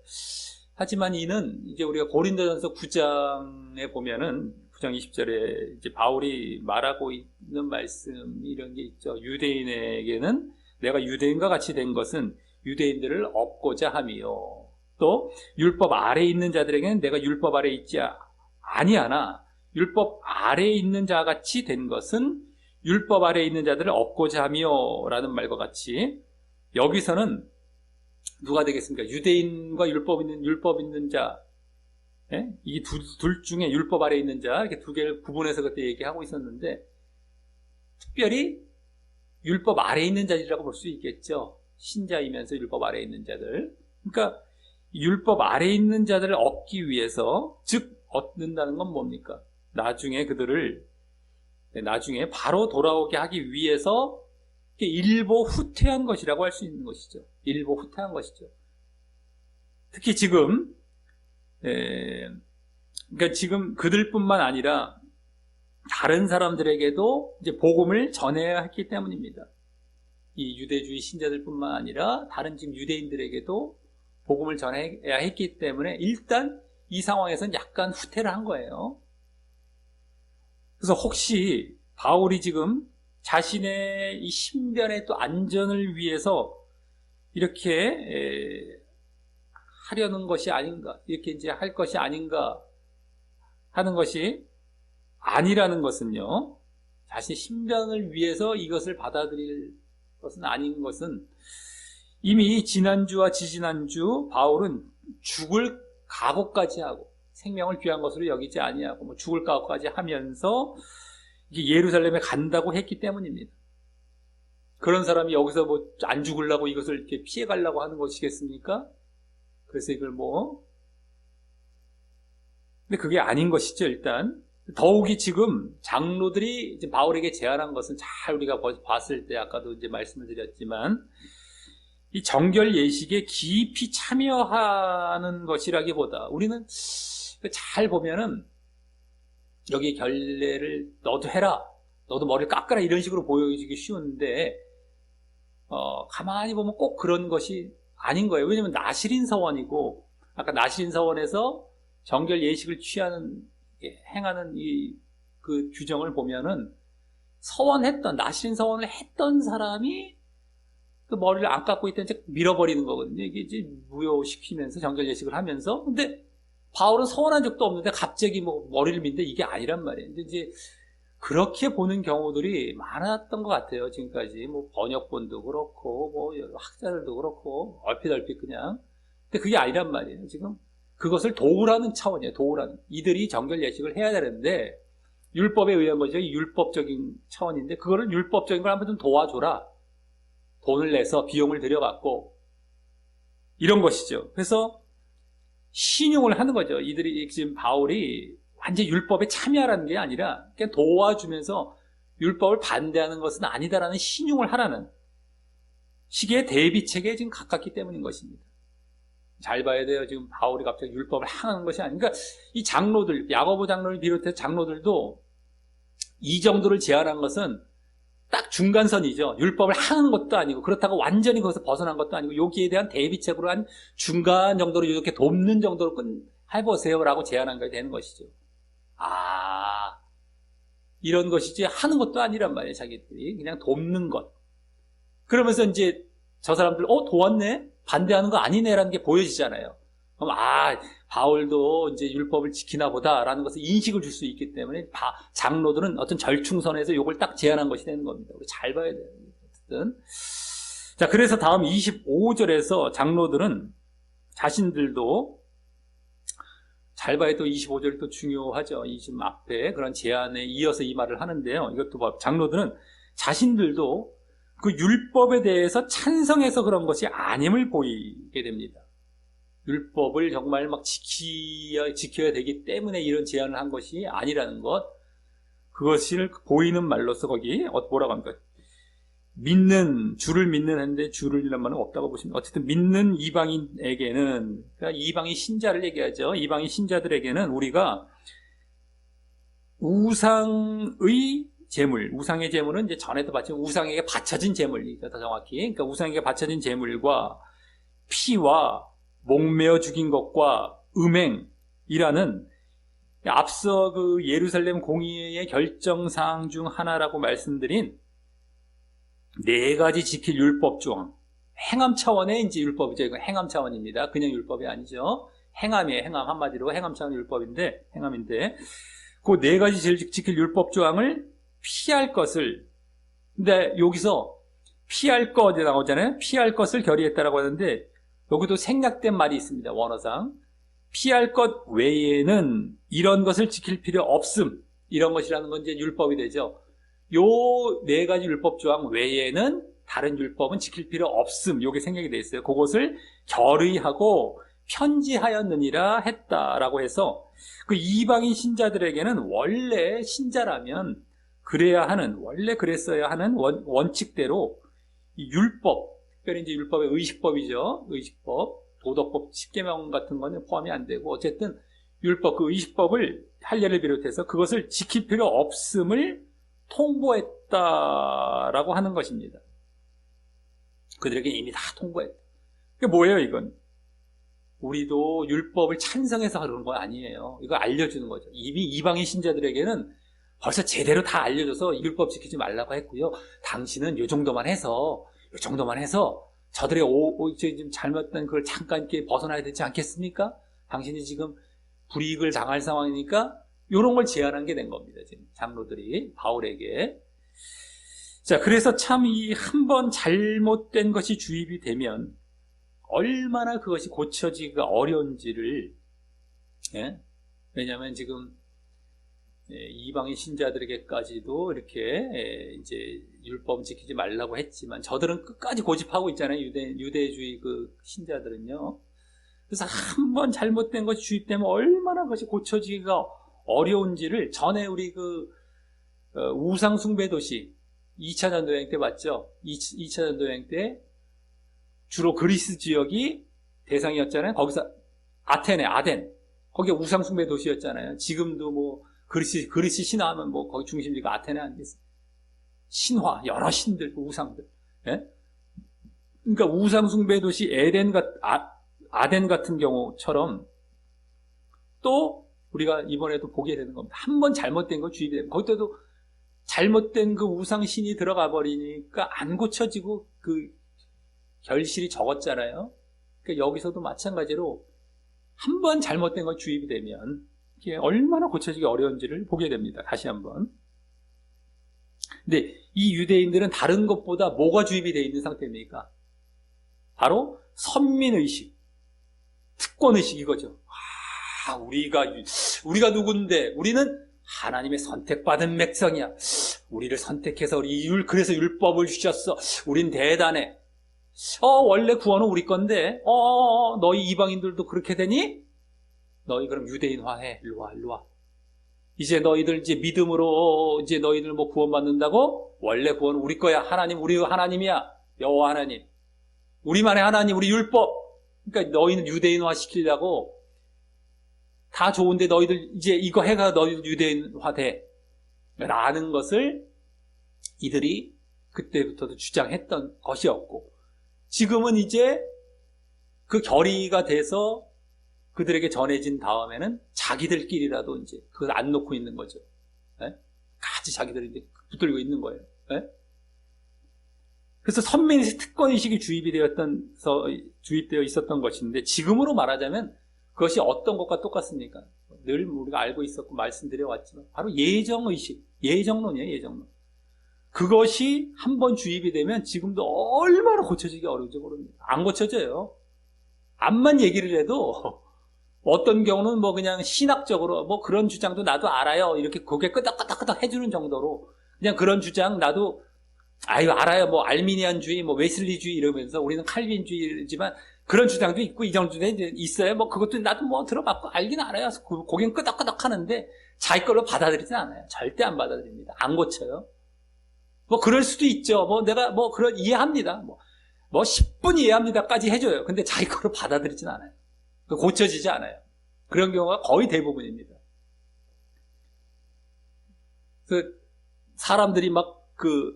하지만 이는 이제 우리가 고린도전서 9장에 보면은 9장 20절에 이제 바울이 말하고 있는 말씀 이런 게 있죠. 유대인에게는 내가 유대인과 같이 된 것은 유대인들을 얻고자 함이요. 또 율법 아래에 있는 자들에게는 내가 율법 아래에 있지 아니하나 율법 아래에 있는 자같이 된 것은 율법 아래에 있는 자들을 얻고자 함이요 라는 말과 같이 여기서는 누가 되겠습니까? 유대인과 율법 있는 자, 예? 이 둘 중에 율법 아래에 있는 자, 이렇게 두 개를 구분해서 그때 얘기하고 있었는데, 특별히 율법 아래에 있는 자들이라고 볼 수 있겠죠. 신자이면서 율법 아래에 있는 자들. 그러니까 율법 아래에 있는 자들을 얻기 위해서, 즉 얻는다는 건 뭡니까? 나중에 그들을 나중에 바로 돌아오게 하기 위해서 일보 후퇴한 것이라고 할 수 있는 것이죠. 일보 후퇴한 것이죠. 특히 지금 그러니까 지금 그들뿐만 아니라 다른 사람들에게도 이제 복음을 전해야 했기 때문입니다. 이 유대주의 신자들뿐만 아니라 다른 지금 유대인들에게도 복음을 전해야 했기 때문에 일단 이 상황에서는 약간 후퇴를 한 거예요. 그래서 혹시 바울이 지금 자신의 이 신변의 또 안전을 위해서 이렇게 하려는 것이 아닌가, 이렇게 이제 할 것이 아닌가 하는 것이 아니라는 것은요, 자신의 신변을 위해서 이것을 받아들일 것은 아닌 것은 이미 지난주와 지지난주 바울은 죽을 각오까지 하고 생명을 귀한 것으로 여기지 아니하고 뭐 죽을 각오까지 하면서 예루살렘에 간다고 했기 때문입니다. 그런 사람이 여기서 뭐 안 죽으려고 이것을 이렇게 피해 가려고 하는 것이겠습니까? 그래서 이걸 근데 그게 아닌 것이죠, 일단. 더욱이 지금 장로들이 이제 바울에게 제안한 것은 잘 우리가 봤을 때 아까도 이제 말씀을 드렸지만 이 정결 예식에 깊이 참여하는 것이라기보다 우리는 잘 보면은 여기 결례를 너도 해라, 너도 머리를 깎아라 이런 식으로 보여지기 쉬운데 가만히 보면 꼭 그런 것이 아닌 거예요. 왜냐하면 나실인 서원이고 아까 나실인 서원에서 정결 예식을 행하는 그 규정을 보면은 나실인 서원을 했던 사람이 그 머리를 안 깎고 있던 채 밀어버리는 거거든요. 이게 이제 무효시키면서 정결 예식을 하면서. 근데 바울은 서원한 적도 없는데 갑자기 머리를 민데 이게 아니란 말이에요. 근데 이제 그렇게 보는 경우들이 많았던 것 같아요. 지금까지 번역본도 그렇고 학자들도 그렇고 얼핏 그냥. 근데 그게 아니란 말이에요. 지금 그것을 도우라는 차원이에요. 도우라는. 이들이 정결 예식을 해야 되는데 율법에 의한 거죠. 율법적인 차원인데 그거를 율법적인 걸 한번 좀 도와줘라. 돈을 내서 비용을 들여갖고 이런 것이죠. 그래서 신용을 하는 거죠. 이들이 지금 바울이 완전 율법에 참여하라는 게 아니라 그냥 도와주면서 율법을 반대하는 것은 아니다라는 신용을 하라는 식의 대비책에 지금 가깝기 때문인 것입니다. 잘 봐야 돼요. 지금 바울이 갑자기 율법을 항하는 것이 아니니까 이 장로들, 야고보 장로를 비롯해 장로들도 이 정도를 제안한 것은 딱 중간선이죠. 율법을 항하는 것도 아니고 그렇다고 완전히 거기서 벗어난 것도 아니고 여기에 대한 대비책으로 한 중간 정도로 이렇게 돕는 정도로 해보세요라고 제안한 게 되는 것이죠. 이런 것이지 하는 것도 아니란 말이에요. 자기들이 그냥 돕는 것. 그러면서 이제 저 사람들 도왔네? 반대하는 거 아니네라는 게 보여지잖아요. 그럼 바울도 이제 율법을 지키나 보다라는 것을 인식을 줄 수 있기 때문에 장로들은 어떤 절충선에서 이걸 딱 제안한 것이 되는 겁니다. 우리 잘 봐야 돼요. 어쨌든. 자, 그래서 다음 25절에서 장로들은 자신들도 잘 봐야 또 25절이 또 중요하죠. 이 지금 앞에 그런 제안에 이어서 이 말을 하는데요. 이것도 장로들은 자신들도 그 율법에 대해서 찬성해서 그런 것이 아님을 보이게 됩니다. 율법을 정말 막 지켜야 되기 때문에 이런 제안을 한 것이 아니라는 것, 그것을 보이는 말로서 거기 뭐라고 합니까? 주를 믿는 했는데 주를 이란 말은 없다고 보시면, 어쨌든 믿는 이방인에게는, 그러니까 이방인 신자를 얘기하죠. 이방인 신자들에게는 우리가 우상의 제물은 이제 전에도 봤지만 우상에게 바쳐진 제물이죠. 더 정확히. 그러니까 우상에게 바쳐진 제물과 피와 목매어 죽인 것과 음행이라는 앞서 그 예루살렘 공의회의 결정사항 중 하나라고 말씀드린 4가지 지킬 율법 조항, 행함 차원의 이제 율법이죠. 이거 행함 차원입니다. 그냥 율법이 아니죠. 행함이에요. 행함, 한마디로 행함 차원 율법인데, 행함인데, 그 4가지 지킬 율법 조항을 피할 것을, 근데 여기서 피할 것 나오잖아요. 피할 것을 결의했다라고 하는데, 여기도 생략된 말이 있습니다. 원어상. 피할 것 외에는 이런 것을 지킬 필요 없음. 이런 것이라는 건 이제 율법이 되죠. 요 4가지 율법 조항 외에는 다른 율법은 지킬 필요 없음. 요게 생략이 되어 있어요. 그것을 결의하고 편지하였느니라 했다라고 해서 그 이방인 신자들에게는 원래 신자라면 그래야 하는, 원래 그랬어야 하는 원칙대로 이 율법, 특별히 이제 율법의 의식법이죠. 의식법, 도덕법, 10계명 같은 거는 포함이 안 되고, 어쨌든 율법, 그 의식법을 할례를 비롯해서 그것을 지킬 필요 없음을 통보했다라고 하는 것입니다. 그들에게 이미 다 통보했다. 그게 뭐예요, 이건? 우리도 율법을 찬성해서 그러는 건 아니에요. 이거 알려주는 거죠. 이미 이방인 신자들에게는 벌써 제대로 다 알려줘서 율법 지키지 말라고 했고요. 당신은 요 정도만 해서 저들의 지금 잘못된 그걸 잠깐 이렇게 벗어나야 되지 않겠습니까? 당신이 지금 불이익을 당할 상황이니까 이런 걸 제안한 게 된 겁니다. 지금 장로들이 바울에게. 자, 그래서 참 이 한 번 잘못된 것이 주입이 되면 얼마나 그것이 고쳐지기가 어려운지를, 왜냐하면 지금 이방인 신자들에게까지도 이렇게 이제 율법 지키지 말라고 했지만 저들은 끝까지 고집하고 있잖아요. 유대주의 그 신자들은요. 그래서 한 번 잘못된 것이 주입되면 얼마나 그것이 고쳐지기가 어려운지를 전에 우리 그 우상 숭배 도시 2차 전도여행 때 봤죠. 2차 전도여행 때 주로 그리스 지역이 대상이었잖아요. 거기서 아덴 거기가 우상 숭배 도시였잖아요. 지금도 뭐 그리스 신화하면 뭐 거기 중심지가 아테네 아니겠어요? 신화, 여러 신들, 우상들. 예? 그러니까 우상 숭배 도시 아덴 같은 경우처럼 또 우리가 이번에도 보게 되는 겁니다. 한 번 잘못된 거 주입이 되면 거기도 잘못된 그 우상신이 들어가 버리니까 안 고쳐지고 그 결실이 적었잖아요. 그러니까 여기서도 마찬가지로 한 번 잘못된 거 주입이 되면 이게 얼마나 고쳐지기 어려운지를 보게 됩니다. 다시 한번. 근데 이 유대인들은 다른 것보다 뭐가 주입이 되어 있는 상태입니까? 바로 선민의식, 특권의식 이거죠. 우리가 누군데? 우리는 하나님의 선택받은 백성이야. 우리를 선택해서 그래서 율법을 주셨어. 우린 대단해. 원래 구원은 우리 건데, 너희 이방인들도 그렇게 되니? 너희 그럼 유대인화해. 일로 와. 이제 너희들 이제 믿음으로 이제 너희들 뭐 구원받는다고? 원래 구원은 우리 거야. 우리 하나님이야. 여호와 하나님. 우리만의 하나님, 우리 율법. 그러니까 너희는 유대인화 시키려고 다 좋은데 너희들 이제 이거 해가 너희들 유대인화 돼. 라는 것을 이들이 그때부터도 주장했던 것이었고, 지금은 이제 그 결의가 돼서 그들에게 전해진 다음에는 자기들끼리라도 이제 그걸 안 놓고 있는 거죠. 같이 자기들이 이제 붙들고 있는 거예요. 그래서 선민의식 특권의식이 주입되어 있었던 것인데, 지금으로 말하자면 그것이 어떤 것과 똑같습니까? 늘 우리가 알고 있었고 말씀드려왔지만 바로 예정의식, 예정론이에요. 예정론. 그것이 한번 주입이 되면 지금도 얼마나 고쳐지기 어려운지 모릅니다. 안 고쳐져요. 암만 얘기를 해도 어떤 경우는 뭐 그냥 신학적으로 뭐 그런 주장도 나도 알아요, 이렇게 고개 끄덕끄덕끄덕 해주는 정도로 그냥 그런 주장 나도 알아요, 뭐 알미니안주의, 뭐 웨슬리주의 이러면서 우리는 칼빈주의지만 그런 주장도 있고 이런 주장도 있어요. 뭐 그것도 나도 뭐 들어봤고 알긴 알아요. 고개는 끄덕끄덕 하는데 자기 걸로 받아들이진 않아요. 절대 안 받아들입니다. 안 고쳐요. 뭐 그럴 수도 있죠. 뭐 내가 뭐 그런 이해합니다. 뭐 10분 이해합니다까지 해줘요. 근데 자기 걸로 받아들이진 않아요. 고쳐지지 않아요. 그런 경우가 거의 대부분입니다. 그 사람들이 막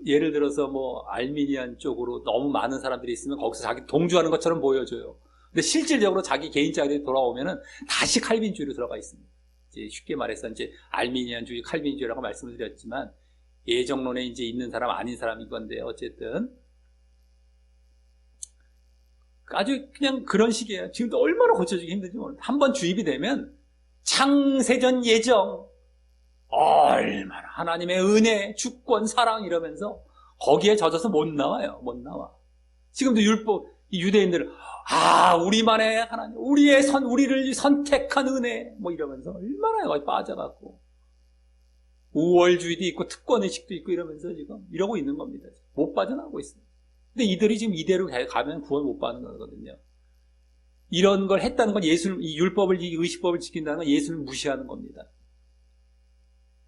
예를 들어서 뭐 알미니안 쪽으로 너무 많은 사람들이 있으면 거기서 자기 동조하는 것처럼 보여줘요. 근데 실질적으로 자기 개인적으로 돌아오면은 다시 칼빈주의로 들어가 있습니다. 이제 쉽게 말해서 이제 알미니안주의, 칼빈주의라고 말씀을 드렸지만 예정론에 이제 있는 사람 아닌 사람인 건데 어쨌든 아주 그냥 그런 식이에요. 지금도 얼마나 고쳐주기 힘든지 모릅니다. 한번 주입이 되면 창세전 예정, 얼마나 하나님의 은혜, 주권, 사랑 이러면서 거기에 젖어서 못 나와요. 못 나와. 지금도 유대인들은 우리만의 하나님, 우리를 선택한 은혜 뭐 이러면서 얼마나 거기 빠져갖고 우월주의도 있고 특권의식도 있고 이러면서 지금 이러고 있는 겁니다. 못 빠져나가고 있어요. 근데 이들이 지금 이대로 가면 구원 못 받는 거거든요. 이런 걸 했다는 건 이 율법을, 이 의식법을 지킨다는 건 예수를 무시하는 겁니다.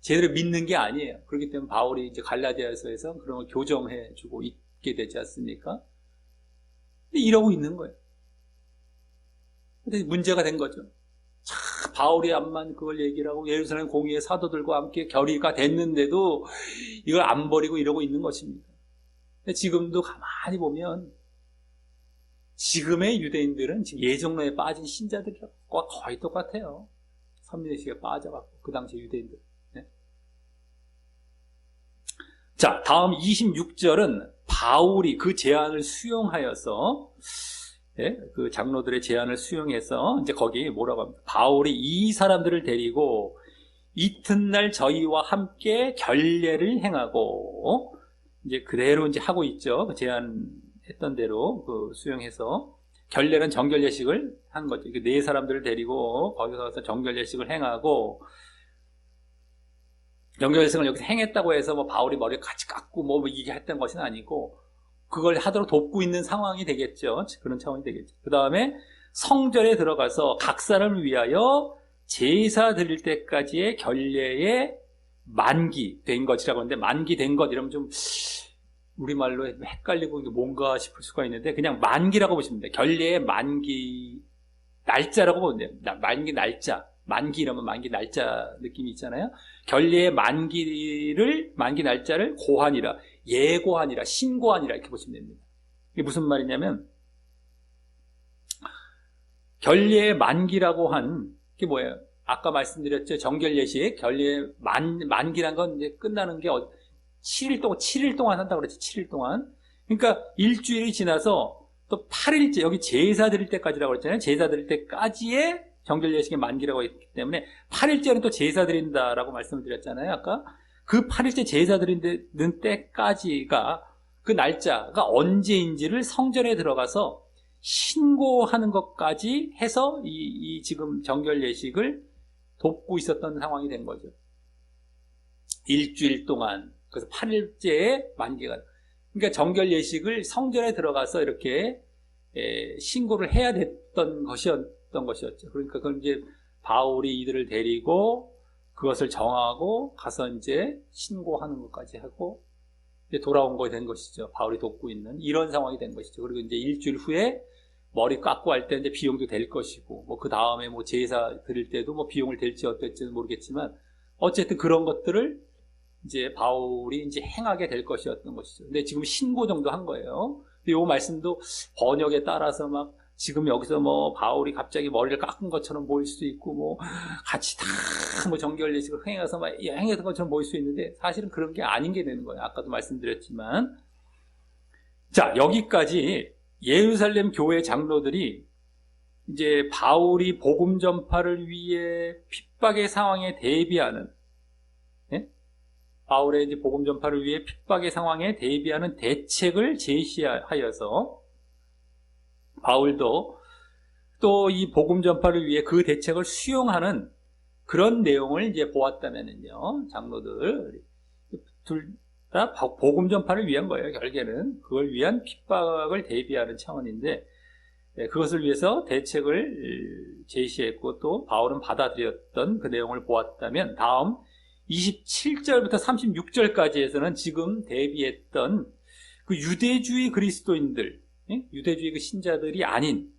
제대로 믿는 게 아니에요. 그렇기 때문에 바울이 이제 갈라디아서에서 그런 걸 교정해주고 있게 되지 않습니까? 근데 이러고 있는 거예요. 근데 문제가 된 거죠. 바울이 암만 그걸 얘기를 하고 예루살렘 공의의 사도들과 함께 결의가 됐는데도 이걸 안 버리고 이러고 있는 것입니다. 근데 지금도 가만히 보면 지금의 유대인들은 지금 예정론에 빠진 신자들과 거의 똑같아요. 선민의식에 빠져갖고 그 당시 유대인들. 네? 자, 다음 26절은 바울이 그 제안을 수용하여서 그 장로들의 제안을 수용해서 이제 거기 뭐라고 합니까? 바울이 이 사람들을 데리고 이튿날 저희와 함께 결례를 행하고 이제 그대로 이제 하고 있죠. 그 제안했던 대로 그 수용해서 결례는 정결 예식을 한 거죠. 네 사람들을 데리고 거기 가서 정결 예식을 행하고 정결 예식을 여기서 행했다고 해서 뭐 바울이 머리를 같이 깎고 뭐 이게 했던 것은 아니고 그걸 하도록 돕고 있는 상황이 되겠죠. 그런 차원이 되겠죠. 그 다음에 성전에 들어가서 각 사람을 위하여 제사 드릴 때까지의 결례의 만기된 것이라고 하는데, 만기된 것 이러면 좀 우리말로 헷갈리고 뭔가 싶을 수가 있는데 그냥 만기라고 보시면 돼요. 결례의 만기 날짜라고 보면 돼요. 만기 날짜. 만기 이러면 만기 날짜 느낌이 있잖아요. 결례의 만기 날짜를 고한이라, 예고한이라, 신고한이라 이렇게 보시면 됩니다. 이게 무슨 말이냐면 결례의 만기라고 한 게 뭐예요? 아까 말씀드렸죠. 정결 예식, 결례의 만기란 건 이제 끝나는 게 7일 동안 한다고 그랬죠. 7일 동안. 그러니까 일주일이 지나서 또 8일째, 여기 제사 드릴 때까지라고 그랬잖아요. 제사 드릴 때까지의 정결 예식의 만기라고 했기 때문에 8일째는 또 제사 드린다라고 말씀을 드렸잖아요. 아까 그 8일째 제사 드리는 때까지가 그 날짜가 언제인지를 성전에 들어가서 신고하는 것까지 해서 이 지금 정결 예식을 돕고 있었던 상황이 된 거죠. 일주일 동안. 그래서 8일째의 만기가. 그러니까 정결 예식을 성전에 들어가서 이렇게 신고를 해야 됐던 것이었던 것이었죠. 그러니까 그건 이제 바울이 이들을 데리고 그것을 정하고 가서 이제 신고하는 것까지 하고 이제 돌아온 거에 된 것이죠. 바울이 돕고 있는 이런 상황이 된 것이죠. 그리고 이제 일주일 후에 머리 깎고 할 때 이제 비용도 될 것이고, 뭐 그 다음에 뭐 제사 드릴 때도 뭐 비용을 될지 어떨지는 모르겠지만 어쨌든 그런 것들을 이제 바울이 이제 행하게 될 것이었던 것이죠. 근데 지금 신고 정도 한 거예요. 이 말씀도 번역에 따라서 막 지금 여기서 뭐 바울이 갑자기 머리를 깎은 것처럼 보일 수도 있고, 뭐 같이 다 뭐 정결 예식을 행해서 막 행했던 것처럼 보일 수 있는데 사실은 그런 게 아닌 게 되는 거예요. 아까도 말씀드렸지만 자, 여기까지 예루살렘 교회 장로들이 이제 바울이 복음 전파를 위해 핍박의 상황에 대비하는, 예? 바울의 이제 복음 전파를 위해 핍박의 상황에 대비하는 대책을 제시하여서 바울도 또 이 복음 전파를 위해 그 대책을 수용하는 그런 내용을 이제 보았다면은요, 장로들 둘 다 복음 전파를 위한 거예요. 결국에는 그걸 위한 핍박을 대비하는 차원인데, 그것을 위해서 대책을 제시했고 또 바울은 받아들였던 그 내용을 보았다면, 다음 27절부터 36절까지에서는 지금 대비했던 그 유대주의 그리스도인들, 유대주의 그 신자들이 아닌,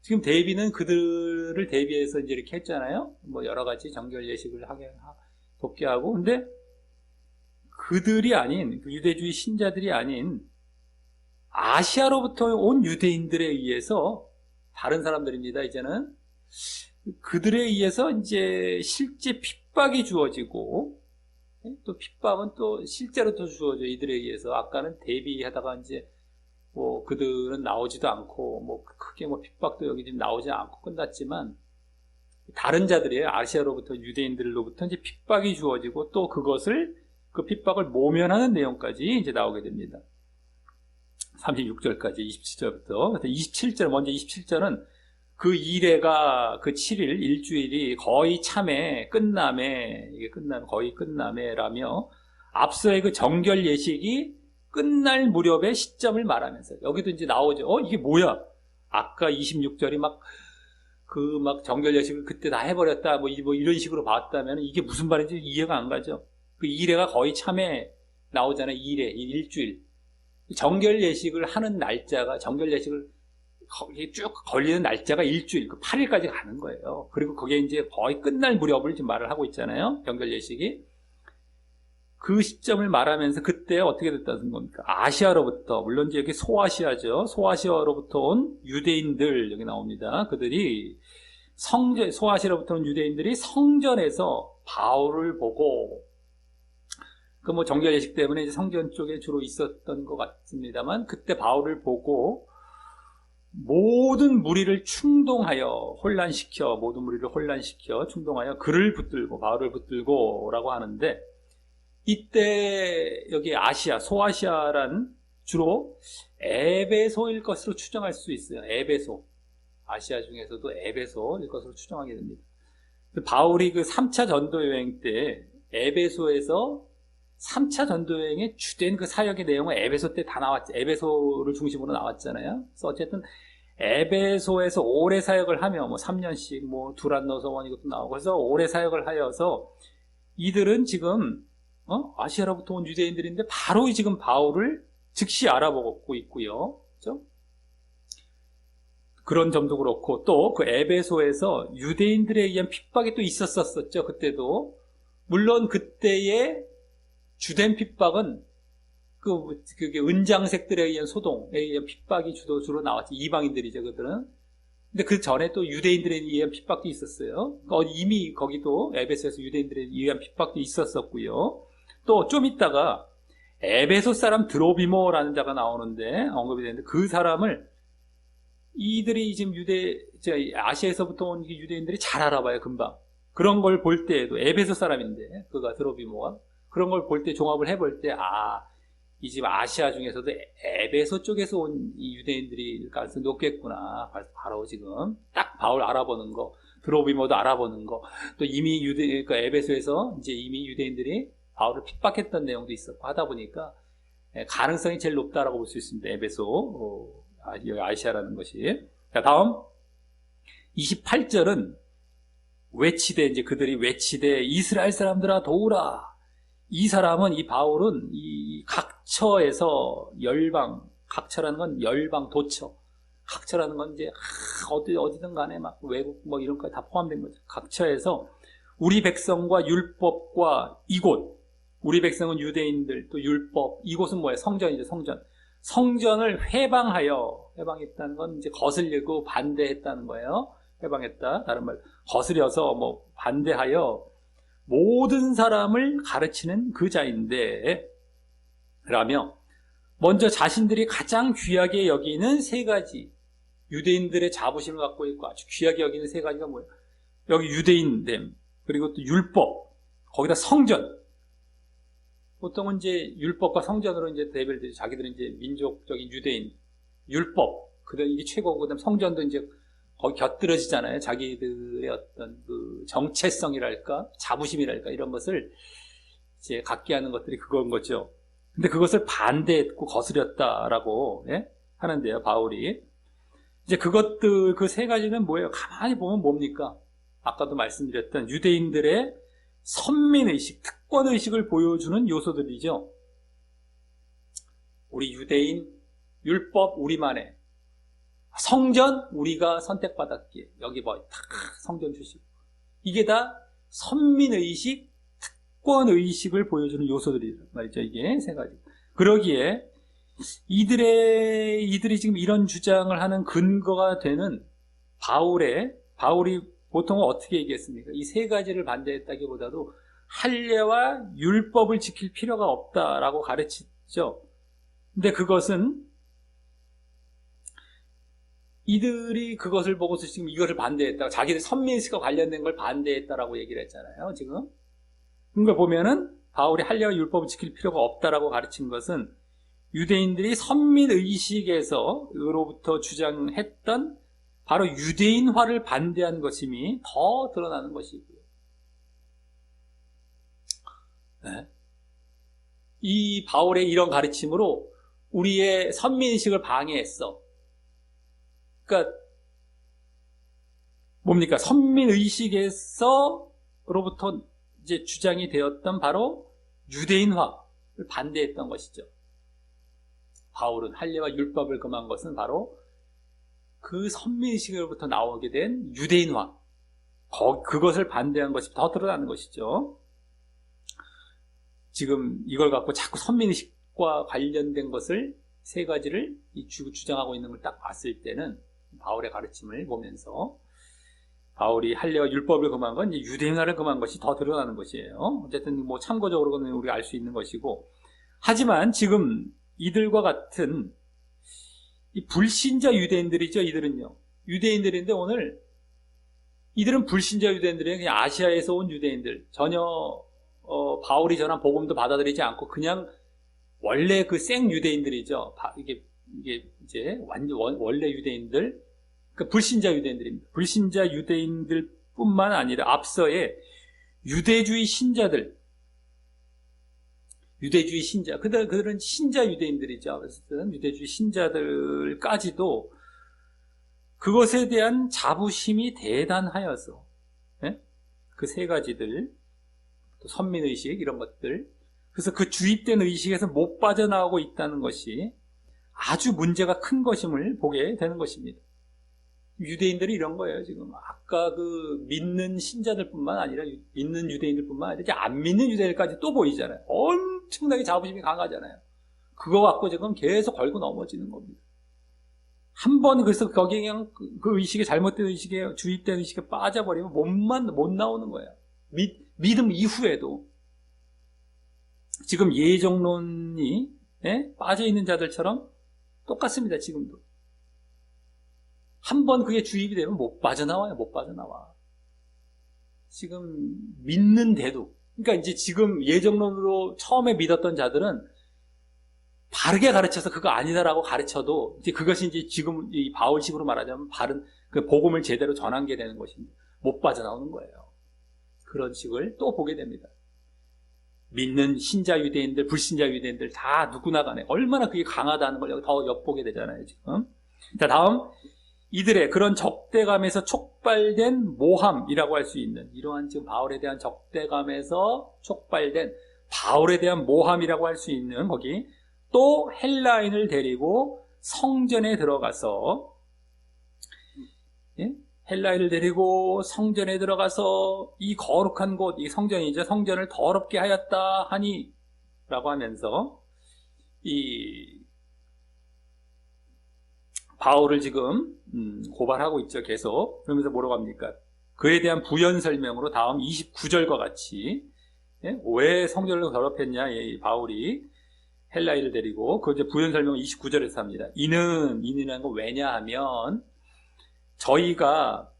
지금 대비는 그들을 대비해서 이제 이렇게 했잖아요. 뭐 여러 가지 정결 예식을 돕게 하고, 근데 그들이 아닌, 그 유대주의 신자들이 아닌 아시아로부터 온 유대인들에 의해서, 다른 사람들입니다, 이제는. 그들에 의해서 이제 실제 핍박이 주어지고, 또 핍박은 또 실제로 또 주어져, 이들에 의해서. 아까는 대비하다가 이제 뭐 그들은 나오지도 않고, 뭐 크게 뭐 핍박도 여기 지금 나오지 않고 끝났지만, 다른 자들이에요. 아시아로부터 유대인들로부터 이제 핍박이 주어지고, 또 그 핍박을 모면하는 내용까지 이제 나오게 됩니다. 36절까지 27절부터. 27절, 먼저 27절은 그 이래가 그 7일, 일주일이 거의 참에 끝남에, 이게 거의 끝남에라며 앞서의 그 정결 예식이 끝날 무렵의 시점을 말하면서, 여기도 이제 나오죠. 이게 뭐야? 아까 26절이 막 정결 예식을 그때 다 해버렸다, 뭐 이런 식으로 봤다면 이게 무슨 말인지 이해가 안 가죠. 그 이래가 거의 참에 나오잖아요. 이래, 일주일. 정결 예식을 하는 날짜가, 정결 예식을 쭉 걸리는 날짜가 일주일, 그 8일까지 가는 거예요. 그리고 그게 이제 거의 끝날 무렵을 지금 말을 하고 있잖아요. 정결 예식이. 그 시점을 말하면서 그때 어떻게 됐다는 겁니까? 아시아로부터, 물론 이제 여기 소아시아죠. 소아시아로부터 온 유대인들, 여기 나옵니다. 그들이 소아시아로부터 온 유대인들이 성전에서 바울을 보고, 그 뭐 정결 예식 때문에 이제 성전 쪽에 주로 있었던 것 같습니다만, 그때 바울을 보고 모든 무리를 충동하여 충동하여 그를 붙들고, 바울을 붙들고라고 하는데, 이때 여기 소아시아란 주로 에베소일 것으로 추정할 수 있어요. 에베소. 아시아 중에서도 에베소일 것으로 추정하게 됩니다. 바울이 그 3차 전도 여행 때 에베소에서 3차 전도여행의 주된 그 사역의 내용은 에베소 때 다 나왔죠. 에베소를 중심으로 나왔잖아요. 그래서 어쨌든 에베소에서 오래 사역을 하며, 뭐 3년씩, 뭐 두란노서원 이것도 나오고, 그래서 오래 사역을 하여서 이들은 지금, 아시아로부터 온 유대인들인데 바로 지금 바울을 즉시 알아보고 있고요. 그렇죠? 그런 점도 그렇고, 또 그 에베소에서 유대인들에 의한 핍박이 또 있었었죠. 그때도. 물론 그때의 주된 핍박은 그게 은장색들에 의한 소동에 의한 핍박이 주로 나왔지. 이방인들이죠, 그들은. 근데 그 전에 또 유대인들에 의한 핍박도 있었어요. 이미 거기도 에베소에서 유대인들에 의한 핍박도 있었었고요. 또 좀 있다가 에베소 사람 드로비모라는 자가 나오는데, 언급이 되는데, 그 사람을 이들이 지금 아시아에서부터 온 유대인들이 잘 알아봐요, 금방. 그런 걸 볼 때에도, 에베소 사람인데, 그가 드로비모가 그런 걸 볼 때, 종합을 해볼 때, 이 집 아시아 중에서도 에베소 쪽에서 온 이 유대인들이 가능성이 높겠구나. 바로 지금 딱 바울 알아보는 거, 드로비모도 알아보는 거, 또 이미 그러니까 에베소에서 이제 이미 유대인들이 바울을 핍박했던 내용도 있었고 하다 보니까 가능성이 제일 높다라고 볼 수 있습니다. 에베소, 아시아라는 것이. 자, 다음 28절은 이제 그들이 외치되 이스라엘 사람들아 도우라. 이 바울은 이 각처에서 각처라는 건 열방, 도처. 각처라는 건 이제 어디든 간에 막 외국 뭐 이런 거 다 포함된 거죠. 각처에서 우리 백성과 율법과 이곳, 우리 백성은 유대인들, 또 율법, 이곳은 뭐예요? 성전이죠, 성전. 성전을 해방했다는 건 이제 거슬리고 반대했다는 거예요. 해방했다. 다른 말, 거스려서 뭐 반대하여 모든 사람을 가르치는 그 자인데, 라며 먼저 자신들이 가장 귀하게 여기는 세 가지, 유대인들의 자부심을 갖고 있고 아주 귀하게 여기는 세 가지가 뭐예요? 여기 유대인됨, 그리고 또 율법, 거기다 성전. 보통은 이제 율법과 성전으로 이제 대별을 되죠. 자기들은 이제 민족적인 유대인, 율법, 그다음 이게 최고고, 그다음 성전도 이제 거기 곁들여지잖아요. 자기들의 어떤 그 정체성이랄까, 자부심이랄까, 이런 것을 이제 갖게 하는 것들이 그건 거죠. 근데 그것을 반대했고 거스렸다라고, 예? 하는데요, 바울이. 이제 그것들, 그 세 가지는 뭐예요? 가만히 보면 뭡니까? 아까도 말씀드렸던 유대인들의 선민의식, 특권의식을 보여주는 요소들이죠. 우리 유대인, 율법, 우리만의. 성전, 우리가 선택받았기에. 여기 뭐, 다 성전 주시고. 이게 다 선민의식, 특권의식을 보여주는 요소들이란 말이죠. 이게 세 가지. 그러기에 이들이 지금 이런 주장을 하는 근거가 되는 바울이 보통 어떻게 얘기했습니까? 이 세 가지를 반대했다기보다도 할례와 율법을 지킬 필요가 없다라고 가르치죠. 근데 그것은 이들이 그것을 보고서 지금 이것을 반대했다. 자기들 선민의식과 관련된 걸 반대했다라고 얘기를 했잖아요. 지금. 그러니까 보면은 바울이 할례와 율법을 지킬 필요가 없다라고 가르친 것은 유대인들이 선민의식에서로부터 주장했던 바로 유대인화를 반대한 것임이 더 드러나는 것이고요. 네. 이 바울의 이런 가르침으로 우리의 선민의식을 방해했어. 그러니까 뭡니까? 선민의식에서로부터 이제 주장이 되었던 바로 유대인화를 반대했던 것이죠. 바울은 할례와 율법을 금한 것은 바로 그 선민의식으로부터 나오게 된 유대인화, 그것을 반대한 것이 더 드러나는 것이죠. 지금 이걸 갖고 자꾸 선민의식과 관련된 것을 세 가지를 주장하고 있는 걸 딱 봤을 때는 바울의 가르침을 보면서 바울이 할례와 율법을 금한 건 유대인화를 금한 것이 더 드러나는 것이에요. 어쨌든 뭐 참고적으로는 우리가 알 수 있는 것이고, 하지만 지금 이들과 같은 이 불신자 유대인들이죠. 이들은요, 유대인들인데 오늘 이들은 불신자 유대인들이 그냥 아시아에서 온 유대인들, 전혀 바울이 전한 복음도 받아들이지 않고 그냥 원래 그 생 유대인들이죠. 이게 이제 원래 유대인들, 그 불신자 유대인들입니다. 불신자 유대인들뿐만 아니라 앞서의 유대주의 신자, 그들은 신자 유대인들이죠. 그래서 유대주의 신자들까지도 그것에 대한 자부심이 대단하여서, 예? 그 세 가지들, 또 선민의식 이런 것들, 그래서 그 주입된 의식에서 못 빠져나오고 있다는 것이 아주 문제가 큰 것임을 보게 되는 것입니다. 유대인들이 이런 거예요. 지금 아까 그 믿는 신자들뿐만 아니라 믿는 유대인들뿐만 아니라 이제 안 믿는 유대인들까지 또 보이잖아요. 엄청나게 자부심이 강하잖아요. 그거 갖고 지금 계속 걸고 넘어지는 겁니다. 한 번 그래서 거기에 그냥 그 의식에, 잘못된 의식에, 주입된 의식에 빠져버리면 못 나오는 거예요. 믿음 이후에도 지금 예정론이 빠져있는 자들처럼 똑같습니다. 지금도 한 번 그게 주입이 되면 못 빠져나와요. 못 빠져나와. 지금 믿는데도, 그러니까 이제 지금 예정론으로 처음에 믿었던 자들은 바르게 가르쳐서 그거 아니다라고 가르쳐도 이제 그것이 이제 지금 이 바울식으로 말하자면 바른 그 복음을 제대로 전한 게 되는 것입니다. 못 빠져나오는 거예요. 그런 식을 또 보게 됩니다. 믿는 신자 유대인들, 불신자 유대인들 다 누구나 간에 얼마나 그게 강하다는 걸 더 엿보게 되잖아요, 지금. 자, 다음. 이들의 그런 적대감에서 촉발된 모함이라고 할 수 있는, 이러한 지금 바울에 대한 적대감에서 촉발된 바울에 대한 모함이라고 할 수 있는, 거기 또 헬라인을 데리고 성전에 들어가서, 헬라인을 데리고 성전에 들어가서 이 거룩한 곳, 이 성전이죠. 성전을 더럽게 하였다 하니 라고 하면서 이 바울을 지금 고발하고 있죠. 계속. 그러면서 뭐라고 합니까? 그에 대한 부연 설명으로 다음 29절과 같이, 왜 성전을 더럽혔냐, 이 바울이 헬라인을 데리고 그 이제 부연 설명 29절에서 합니다. 이는이라는 건 왜냐하면 저희가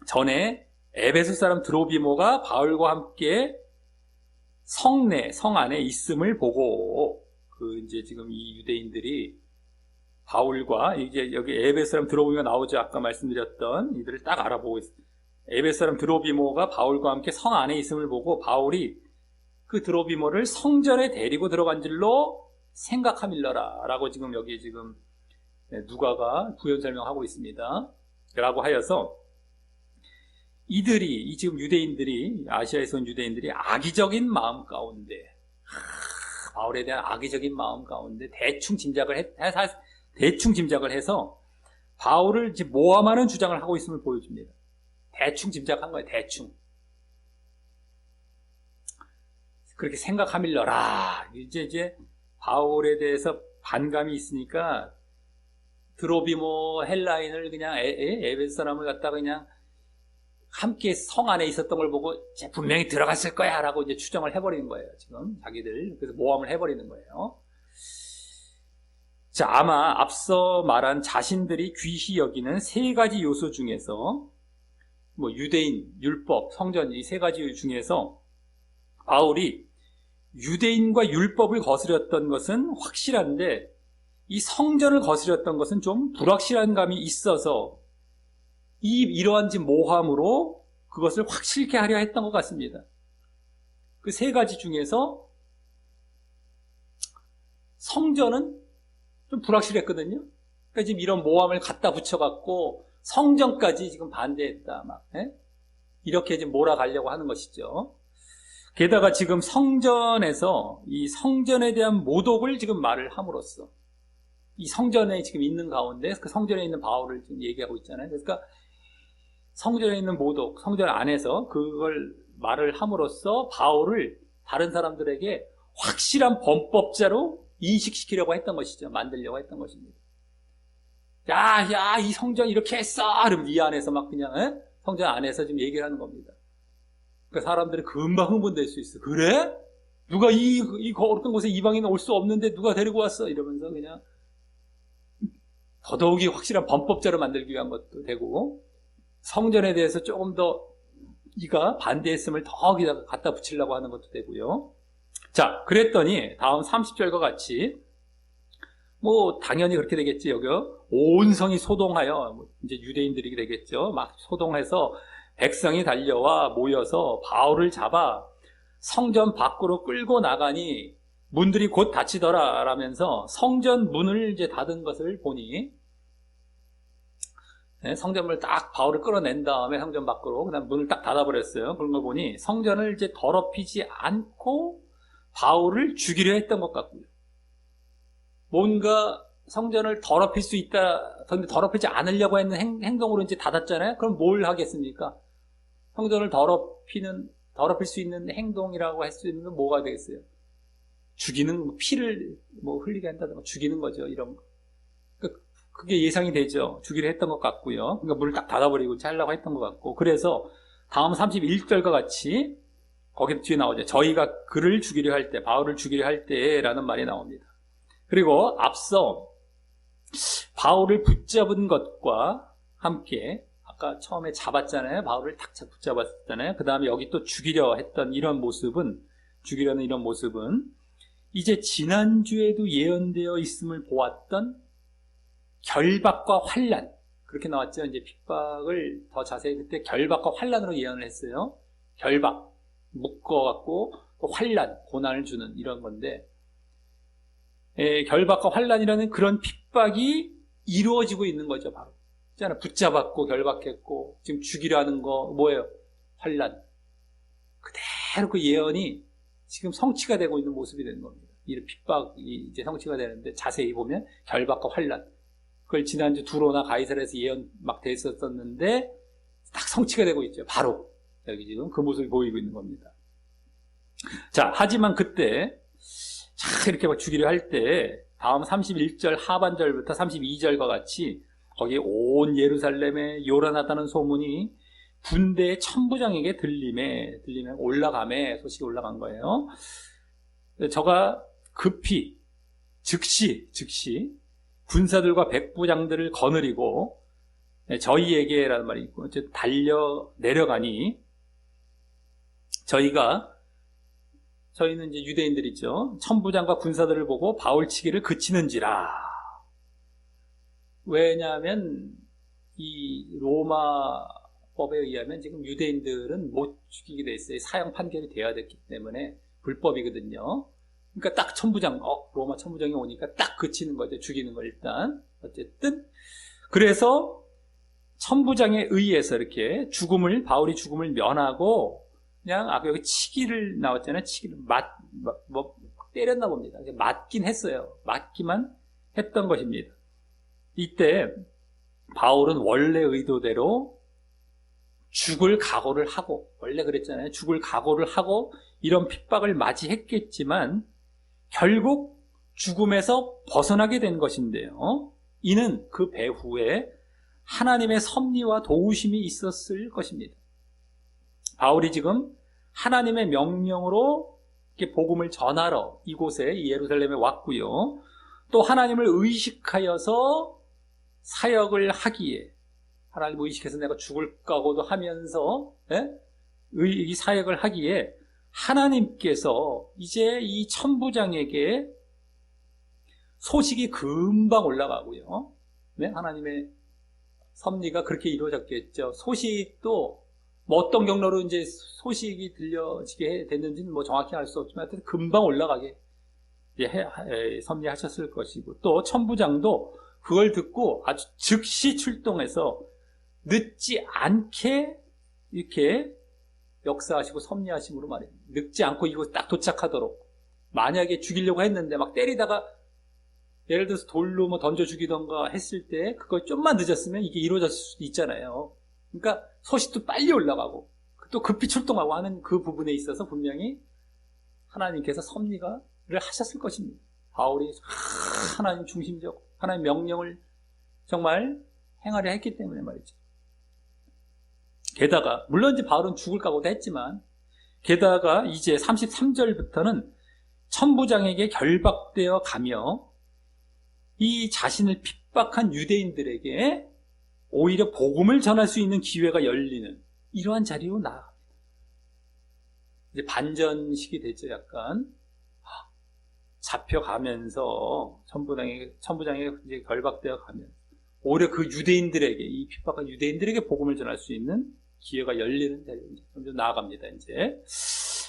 전에 에베소 사람 드로비모가 바울과 함께 성 안에 있음을 보고 그 이제 지금 이 유대인들이 바울과 이제 여기 에베소 사람 드로비모가 나오죠. 아까 말씀드렸던 이들을 딱 알아보고 있습니다. 에베소 사람 드로비모가 바울과 함께 성 안에 있음을 보고 바울이 그 드로비모를 성전에 데리고 들어간 줄로 생각함일러라 라고 지금 여기 지금 누가가 부연 설명하고 있습니다. 라고 하여서 이들이 지금 유대인들이 아시아에서 온 유대인들이 악의적인 마음 가운데 바울에 대한 악의적인 마음 가운데 대충 짐작을 해서 바울을 이제 모함하는 주장을 하고 있음을 보여줍니다. 대충 짐작한 거예요. 대충. 그렇게 생각함일러라. 이제 바울에 대해서 반감이 있으니까 드로비모 헬라인을 그냥 에베소 사람을 갖다가 그냥 함께 성 안에 있었던 걸 보고 분명히 들어갔을 거야 라고 이제 추정을 해버리는 거예요. 지금 자기들. 그래서 모함을 해버리는 거예요. 자, 아마 앞서 말한 자신들이 귀히 여기는 세 가지 요소 중에서 뭐 유대인, 율법, 성전 이 세 가지 중에서 바울이 유대인과 율법을 거스렸던 것은 확실한데 이 성전을 거스렸던 것은 좀 불확실한 감이 있어서 이러한 모함으로 그것을 확실케 하려 했던 것 같습니다. 그 세 가지 중에서 성전은 좀 불확실했거든요. 그러니까 지금 이런 모함을 갖다 붙여갖고 성전까지 지금 반대했다. 이렇게 지금 몰아가려고 하는 것이죠. 게다가 지금 성전에서 이 성전에 대한 모독을 지금 말을 함으로써 이 성전에 지금 있는 가운데 그 성전에 있는 바울을 지금 얘기하고 있잖아요. 그러니까 성전에 있는 모독, 성전 안에서 그걸 말을 함으로써 바울을 다른 사람들에게 확실한 범법자로 인식시키려고 했던 것이죠. 만들려고 했던 것입니다. 야, 이 성전 이렇게 했어! 그럼 이 안에서 막 그냥, 성전 안에서 지금 얘기를 하는 겁니다. 그러니까 사람들이 금방 흥분될 수 있어. 그래? 누가 이 어떤 곳에 이방인 올 수 없는데 누가 데리고 왔어? 이러면서 그냥 더더욱이 확실한 범법자로 만들기 위한 것도 되고, 성전에 대해서 조금 더 이가 반대했음을 더 갖다 붙이려고 하는 것도 되고요. 자, 그랬더니 다음 30절과 같이 뭐 당연히 그렇게 되겠지. 여기 온 성이 소동하여 이제 유대인들이 되겠죠. 막 소동해서 백성이 달려와 모여서 바울을 잡아 성전 밖으로 끌고 나가니 문들이 곧 닫히더라 라면서 성전 문을 이제 닫은 것을 보니 성전문을 딱 바울을 끌어낸 다음에 성전 밖으로 그다음 문을 딱 닫아버렸어요. 그런 걸 보니 성전을 이제 더럽히지 않고 바울을 죽이려 했던 것 같고요. 뭔가 성전을 더럽힐 수 있다, 근데 더럽히지 않으려고 했는 행동으로 이제 닫았잖아요. 그럼 뭘 하겠습니까? 성전을 더럽힐 수 있는 행동이라고 할 수 있는 건 뭐가 되겠어요? 죽이는, 피를 흘리게 한다든가 죽이는 거죠. 이런 거. 그게 예상이 되죠. 주기로 했던 것 같고요. 그러니까 문을 딱 닫아버리고 하려고 했던 것 같고. 그래서 다음 31절과 같이 거기 뒤에 나오죠. 저희가 그를 죽이려 할 때, 바울을 죽이려 할 때라는 말이 나옵니다. 그리고 앞서 바울을 붙잡은 것과 함께 아까 처음에 잡았잖아요. 바울을 탁 붙잡았잖아요. 그 다음에 여기 또 죽이려 했던 죽이려는 이런 모습은 이제 지난주에도 예언되어 있음을 보았던 결박과 환난, 그렇게 나왔죠. 이제 핍박을 더 자세히 그때 결박과 환난으로 예언을 했어요. 결박, 묶어갖고 또 환난, 고난을 주는 이런 건데, 결박과 환난이라는 그런 핍박이 이루어지고 있는 거죠. 바로 있잖아, 붙잡았고 결박했고 지금 죽이려 하는 거 뭐예요? 환난. 그대로 그 예언이 지금 성취가 되고 있는 모습이 되는 겁니다. 이 핍박이 이제 성취가 되는데 자세히 보면 결박과 환난. 그걸 지난주 두로나 가이사랴에서 예언 막 됐었는데 딱 성취가 되고 있죠. 바로 여기 지금 그 모습이 보이고 있는 겁니다. 자, 하지만 그때 이렇게 막 죽이려 할 때 다음 31절 하반절부터 32절과 같이 거기 온 예루살렘에 요란하다는 소문이 군대 천부장에게 들림에 올라감에 소식이 올라간 거예요. 저가 급히 즉시 군사들과 백부장들을 거느리고 저희에게라는 말이 있고 달려 내려가니 저희는 이제 유대인들이죠. 천부장과 군사들을 보고 바울치기를 그치는지라. 왜냐하면 이 로마법에 의하면 지금 유대인들은 못 죽이게 돼 있어요. 사형 판결이 돼야 됐기 때문에 불법이거든요. 그러니까 딱 천부장, 로마 천부장이 오니까 딱 그치는 거죠. 죽이는 거 일단. 어쨌든 그래서 천부장에 의해서 이렇게 바울이 죽음을 면하고 그냥 아까 여기 치기를 나왔잖아요. 치기를 때렸나 봅니다. 맞긴 했어요. 맞기만 했던 것입니다. 이때 바울은 원래 의도대로 죽을 각오를 하고, 원래 그랬잖아요. 죽을 각오를 하고 이런 핍박을 맞이했겠지만 결국 죽음에서 벗어나게 된 것인데요. 이는 그 배후에 하나님의 섭리와 도우심이 있었을 것입니다. 바울이 지금 하나님의 명령으로 이렇게 복음을 전하러 이곳에 예루살렘에 왔고요. 또 하나님을 의식하여서 사역을 하기에, 하나님을 의식해서 내가 죽을 각오도 하면서 이 사역을 하기에 하나님께서 이제 이 천부장에게 소식이 금방 올라가고요. 하나님의 섭리가 그렇게 이루어졌겠죠. 소식도 어떤 경로로 이제 소식이 들려지게 됐는지는 정확히 알 수 없지만 하여튼 금방 올라가게 섭리하셨을 것이고, 또 천부장도 그걸 듣고 아주 즉시 출동해서 늦지 않게 이렇게 역사하시고 섭리하심으로 말입니다. 늦지 않고 이곳 딱 도착하도록. 만약에 죽이려고 했는데 막 때리다가 예를 들어서 돌로 던져 죽이던가 했을 때 그걸 좀만 늦었으면 이게 이루어졌을 수도 있잖아요. 그러니까 소식도 빨리 올라가고 또 급히 출동하고 하는 그 부분에 있어서 분명히 하나님께서 섭리를 하셨을 것입니다. 바울이 하나님 중심적, 하나님 명령을 정말 행하려 했기 때문에 말이죠. 게다가 물론 이제 바울은 죽을 각오도 했지만, 게다가 이제 33절부터는 천부장에게 결박되어 가며 이 자신을 핍박한 유대인들에게 오히려 복음을 전할 수 있는 기회가 열리는 이러한 자리로 나아갑니다. 이제 반전식이 됐죠. 약간 잡혀가면서 천부장에게 이제 결박되어 가면서 오히려 그 유대인들에게, 이 핍박한 유대인들에게 복음을 전할 수 있는 기회가 열리는 자리로 점점 나아갑니다. 이제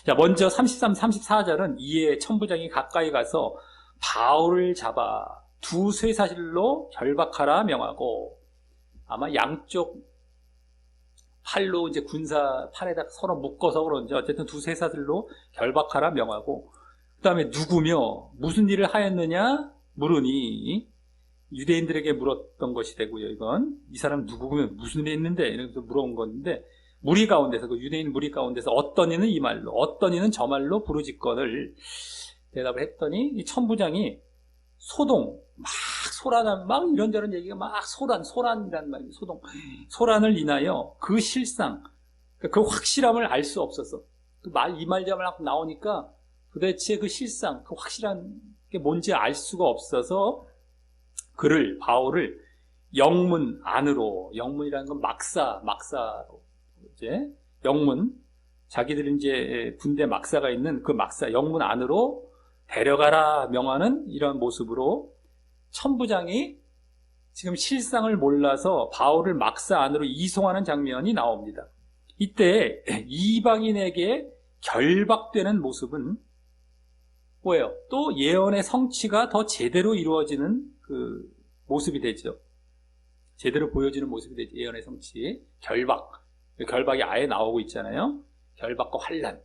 자, 먼저 33, 34절은 이에 천부장이 가까이 가서 바울을 잡아 두 쇠사슬로 결박하라 명하고, 아마 양쪽 팔로 이제 군사 팔에다 서로 묶어서 그런지 어쨌든 두 쇠사슬로 결박하라 명하고, 그 다음에 누구며 무슨 일을 하였느냐 물으니, 유대인들에게 물었던 것이 되고요. 이건 이 사람 누구며 무슨 일이 있는데 이러면서 물어온 건데, 무리 가운데서, 그 유대인 무리 가운데서 어떤 이는 이 말로 어떤 이는 저 말로 부르짖거늘 대답을 했더니 이 천부장이 소동, 소란한, 이런저런 얘기가 소란이라는 말이에요. 소란을 인하여 그 실상, 그 확실함을 알 수 없었어. 이 말 저 말 나오니까 도대체 그 실상, 그 확실한 게 뭔지 알 수가 없어서 바울을 영문 안으로, 영문이라는 건 막사로, 이제 영문, 자기들은 이제 군대 막사가 있는 그 영문 안으로 데려가라 명하는 이런 모습으로 천부장이 지금 실상을 몰라서 바울을 막사 안으로 이송하는 장면이 나옵니다. 이때 이방인에게 결박되는 모습은 뭐예요? 또 예언의 성취가 더 제대로 이루어지는 그 모습이 되죠. 제대로 보여지는 모습이 되죠. 예언의 성취, 결박이 아예 나오고 있잖아요. 결박과 환난.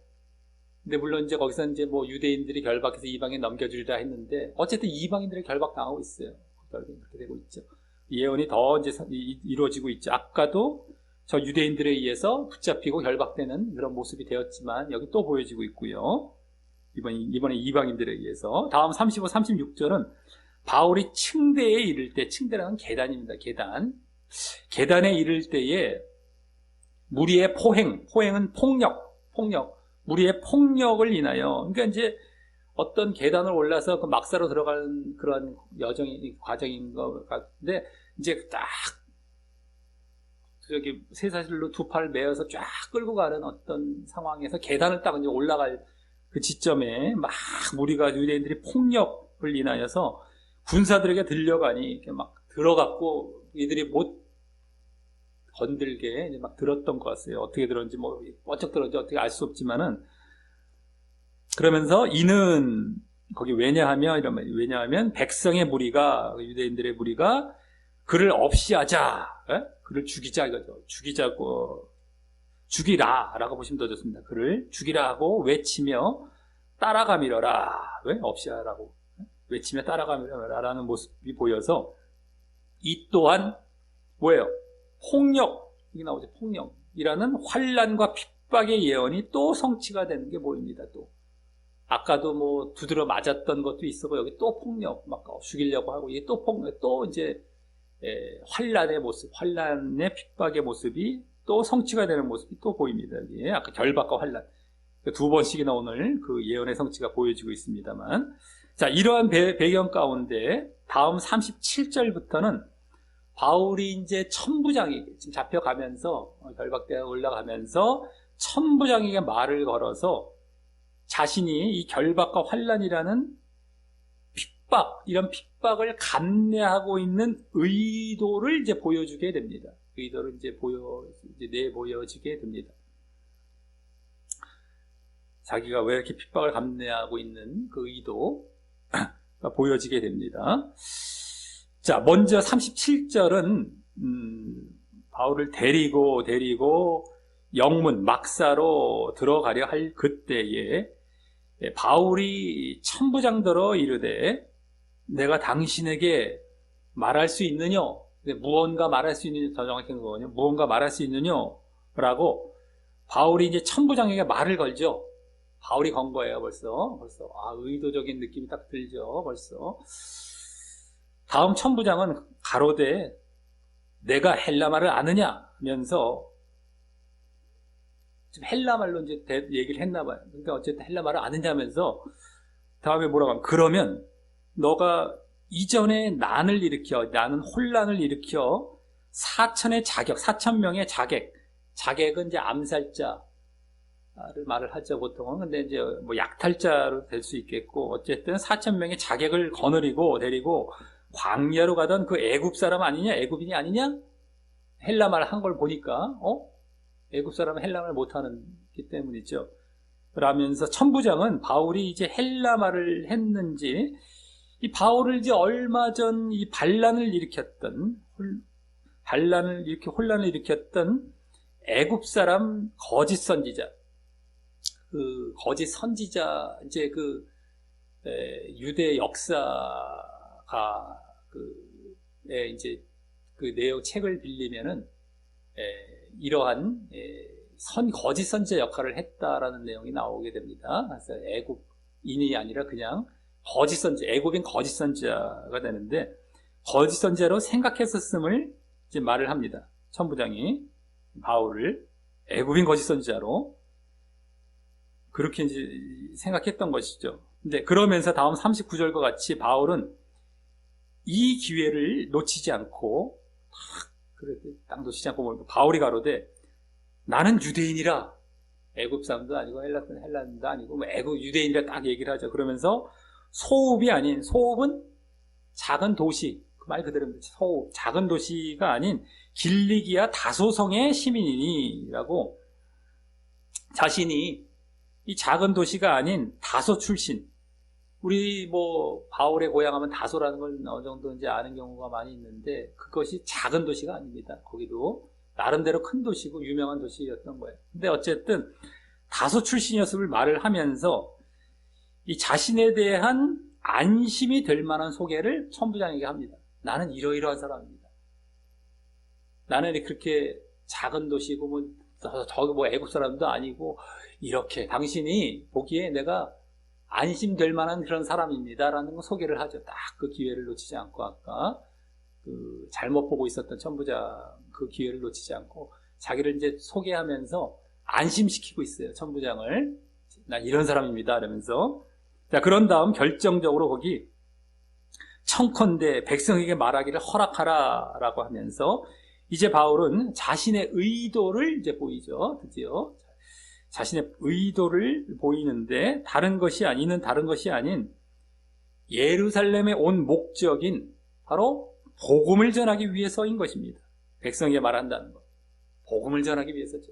근데 물론 이제 거기서 이제 유대인들이 결박해서 이방인 넘겨주리라 했는데, 어쨌든 이방인들이 결박당하고 있어요. 그렇게 되고 있죠. 예언이 더 이제 이루어지고 있죠. 아까도 저 유대인들에 의해서 붙잡히고 결박되는 그런 모습이 되었지만 여기 또 보여지고 있고요. 이번에 이방인들에 의해서. 다음 35, 36절은 바울이 층대에 이를 때, 층대라는 계단입니다. 계단에 이를 때에 무리의 포행은 폭력, 무리의 폭력을 인하여, 그러니까 이제 어떤 계단을 올라서 그 막사로 들어가는 그런 과정인 것 같은데, 이제 딱 저기 쇠사슬로 두 팔을 메어서 쫙 끌고 가는 어떤 상황에서 계단을 딱 이제 올라갈 그 지점에 막 무리가 유대인들이 폭력을 인하여서 군사들에게 들려가니 이렇게 막 들어갔고 이들이 못 건들게 이제 막 들었던 것 같아요. 어떻게 들었는지 뭐 어떻게 들었는지 어떻게 알 수 없지만은, 그러면서 이는 거기 왜냐하면 백성의 무리가, 유대인들의 무리가 그를 없이 하자, 그를 죽이자 이거죠. 죽이라라고 보시면 더 좋습니다. 그를 죽이라고 외치며 따라가미러라. 왜? 없이 하라고 외치며 따라가미러라라는 모습이 보여서, 이 또한 뭐예요? 폭력이 나오죠. 폭력이라는 환난과 핍박의 예언이 또 성취가 되는 게 보입니다. 또 아까도 뭐 두드려 맞았던 것도 있었고, 여기 또 폭력, 막 죽이려고 하고, 이게 또 폭력, 또 이제 환난의 모습, 환난의 핍박의 모습이 또 성취가 되는 모습이 또 보입니다. 여기 아까 결박과 환난 두 번씩이나 오늘 그 예언의 성취가 보여지고 있습니다만, 자, 이러한 배경 가운데 다음 37절부터는 바울이 이제 천부장에게 지금 잡혀가면서 결박대가 올라가면서 천부장에게 말을 걸어서 자신이 이 결박과 환난이라는 이런 핍박을 감내하고 있는 의도를 이제 보여주게 됩니다. 의도를 이제 내보여지게 됩니다. 자기가 왜 이렇게 핍박을 감내하고 있는 그 의도가 보여지게 됩니다. 자, 먼저 37절은 바울을 데리고 영문 막사로 들어가려 할 그때에 바울이 천부장더러 이르되 내가 당신에게 말할 수 있느냐? 무언가 말할 수 있느냐? 더 정확한 거거든요. 무언가 말할 수 있느냐? 라고 바울이 이제 천부장에게 말을 걸죠. 바울이 건 거예요, 벌써. 의도적인 느낌이 딱 들죠, 벌써. 다음 천부장은 가로되 내가 헬라말을 아느냐? 하면서 지금 헬라말로 이제 얘기를 했나 봐요. 그러니까 어쨌든 헬라말을 아느냐면서 다음에 뭐라고 하면, 그러면 너가 이전에 나는 혼란을 일으켜 4,000명의 자객은 이제 암살자를 말을 하죠, 보통은. 근데 이제 뭐 약탈자로 될 수 있겠고, 어쨌든 4,000명의 자객을 데리고 광야로 가던 그 애굽 사람 아니냐? 애굽인이 아니냐? 헬라말 한 걸 보니까, 애굽 사람은 헬라말 못하기 때문이죠. 그러면서 천부장은 바울이 이제 헬라말을 했는지, 이 바울을 이제 얼마 전 이 혼란을 일으켰던 애굽 사람 거짓 선지자, 이제 유대 역사가 이제 그 내용 책을 빌리면은 이러한 거짓 선지자 역할을 했다라는 내용이 나오게 됩니다. 그래서 애굽인이 아니라 그냥 애굽인 거짓 선지자가 되는데, 거짓 선지자로 생각했었음을 이제 말을 합니다. 천부장이 바울을 애굽인 거짓 선지자로 그렇게 이제 생각했던 것이죠. 근데 그러면서 다음 39절과 같이 바울은 이 기회를 놓치지 않고 딱 놓치지 않고 바울이 가로되 나는 유대인이라, 애굽 사람도 아니고 헬란도 아니고 애굽 유대인이라 딱 얘기를 하죠. 그러면서 소읍은 작은 도시, 그 말 그대로입니다. 소읍, 작은 도시가 아닌 길리기아 다소성의 시민이니라고, 자신이 이 작은 도시가 아닌 다소 출신, 우리 바울의 고향하면 다소라는 걸 어느 정도 이제 아는 경우가 많이 있는데, 그것이 작은 도시가 아닙니다. 거기도 나름대로 큰 도시고 유명한 도시였던 거예요. 근데 어쨌든 다소 출신이었음을 말을 하면서 이 자신에 대한 안심이 될 만한 소개를 천부장에게 합니다. 나는 이러이러한 사람입니다. 나는 그렇게 작은 도시고 애국 사람도 아니고, 이렇게 당신이 보기에 내가 안심될 만한 그런 사람입니다라는 소개를 하죠. 딱 그 기회를 놓치지 않고, 아까 잘못 보고 있었던 천부장 그 기회를 놓치지 않고 자기를 이제 소개하면서 안심시키고 있어요. 천부장을. 난 이런 사람입니다. 이러면서 자, 그런 다음 결정적으로 거기 청컨대 백성에게 말하기를 허락하라라고 하면서 이제 바울은 자신의 의도를 이제 보이죠. 드디어 자신의 의도를 보이는데 다른 것이 아닌 예루살렘에 온 목적인 바로 복음을 전하기 위해서인 것입니다. 백성에게 말한다는 것. 복음을 전하기 위해서죠.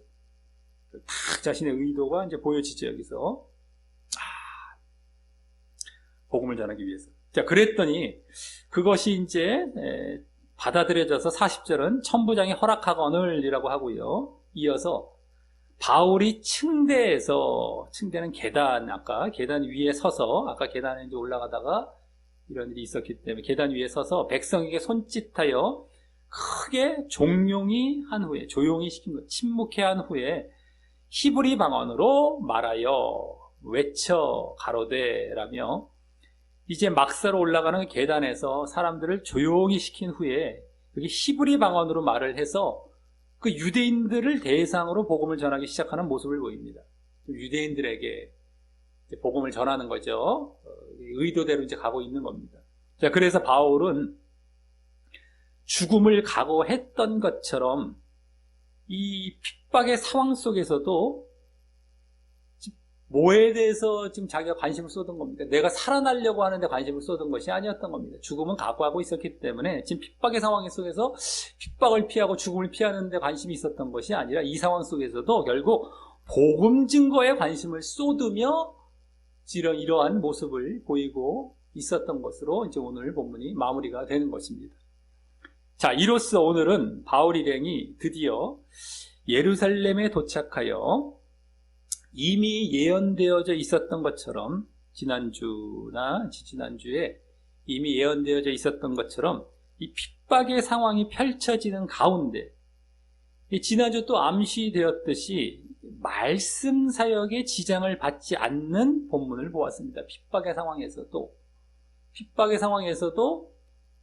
딱 자신의 의도가 이제 보여지죠, 여기서. 복음을 전하기 위해서. 자, 그랬더니 그것이 이제 받아들여져서 40절은 천부장이 허락하거늘이라고 하고요. 이어서 바울이 층대는 계단, 아까 계단 위에 서서, 아까 계단에 이제 올라가다가 이런 일이 있었기 때문에 계단 위에 서서 백성에게 손짓하여 크게 조용히 시킨 것, 침묵해 한 후에 히브리 방언으로 말하여 외쳐 가로되라며 이제 막사로 올라가는 계단에서 사람들을 조용히 시킨 후에 여기 히브리 방언으로 말을 해서 그 유대인들을 대상으로 복음을 전하기 시작하는 모습을 보입니다. 유대인들에게 복음을 전하는 거죠. 의도대로 이제 가고 있는 겁니다. 자, 그래서 바울은 죽음을 각오했던 것처럼 이 핍박의 상황 속에서도 뭐에 대해서 지금 자기가 관심을 쏟은 겁니까? 내가 살아나려고 하는데 관심을 쏟은 것이 아니었던 겁니다. 죽음은 각오하고 있었기 때문에 지금 핍박의 상황 속에서 핍박을 피하고 죽음을 피하는 데 관심이 있었던 것이 아니라 이 상황 속에서도 결국 복음 증거에 관심을 쏟으며 이러한 모습을 보이고 있었던 것으로 이제 오늘 본문이 마무리가 되는 것입니다. 자, 이로써 오늘은 바울 일행이 드디어 예루살렘에 도착하여 이미 예언되어져 있었던 것처럼 지난주나 지지난주에 이미 예언되어져 있었던 것처럼 이 핍박의 상황이 펼쳐지는 가운데 지난주 또 암시되었듯이 말씀 사역에 지장을 받지 않는 본문을 보았습니다. 핍박의 상황에서도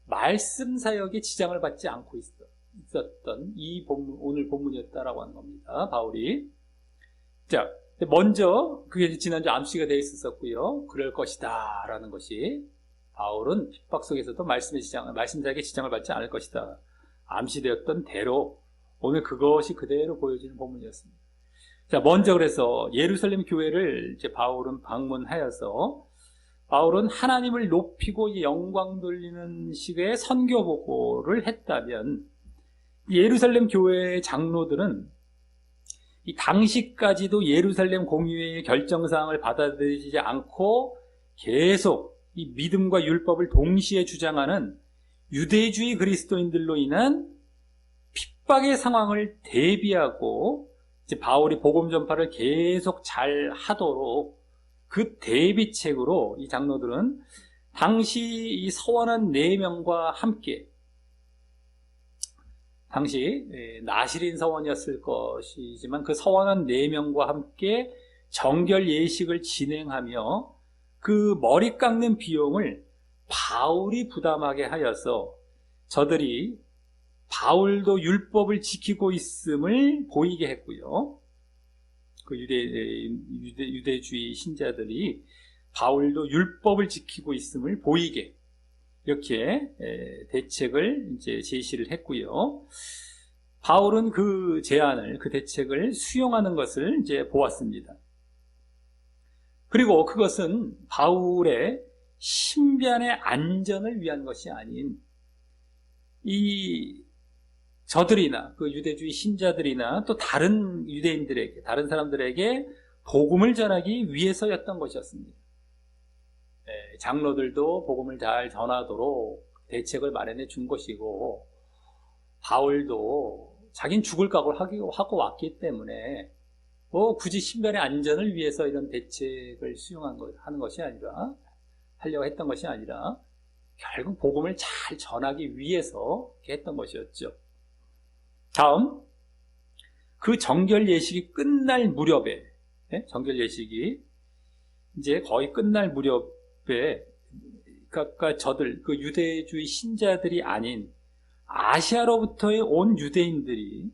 말씀 사역에 지장을 받지 않고 있었던 이 본문, 오늘 본문이었다라고 하는 겁니다. 바울이. 자, 먼저 그게 지난주 암시가 되어 있었고요. 그럴 것이다 라는 것이 바울은 핍박 속에서도 말씀 사역에 지장을 받지 않을 것이다. 암시되었던 대로 오늘 그것이 그대로 보여지는 본문이었습니다. 자, 먼저 그래서 예루살렘 교회를 이제 바울은 방문하여서 바울은 하나님을 높이고 영광 돌리는 식의 선교 보고를 했다면 예루살렘 교회의 장로들은 이 당시까지도 예루살렘 공의회의 결정사항을 받아들이지 않고 계속 이 믿음과 율법을 동시에 주장하는 유대주의 그리스도인들로 인한 핍박의 상황을 대비하고 이제 바울이 복음 전파를 계속 잘 하도록 그 대비책으로 이 장로들은 당시 이 서원한 4명과 함께 당시 나실인 서원이었을 것이지만 그 서원한 4명과 함께 정결 예식을 진행하며 그 머리 깎는 비용을 바울이 부담하게 하여서 저들이 바울도 율법을 지키고 있음을 보이게 했고요. 그 유대주의 신자들이 바울도 율법을 지키고 있음을 보이게 이렇게 대책을 이제 제시를 했고요. 바울은 그 대책을 수용하는 것을 이제 보았습니다. 그리고 그것은 바울의 신변의 안전을 위한 것이 아닌 이 저들이나 그 유대주의 신자들이나 또 다른 유대인들에게, 다른 사람들에게 복음을 전하기 위해서였던 것이었습니다. 장로들도 복음을 잘 전하도록 대책을 마련해 준 것이고 바울도 자긴 죽을 각오를 하고 왔기 때문에 굳이 신변의 안전을 위해서 이런 대책을 하는 것이 아니라 하려고 했던 것이 아니라 결국 복음을 잘 전하기 위해서 했던 것이었죠. 다음 그 정결 예식이 끝날 무렵에 정결 예식이 이제 거의 끝날 무렵에 그러니까 저들 그 유대주의 신자들이 아닌 아시아로부터의 온 유대인들이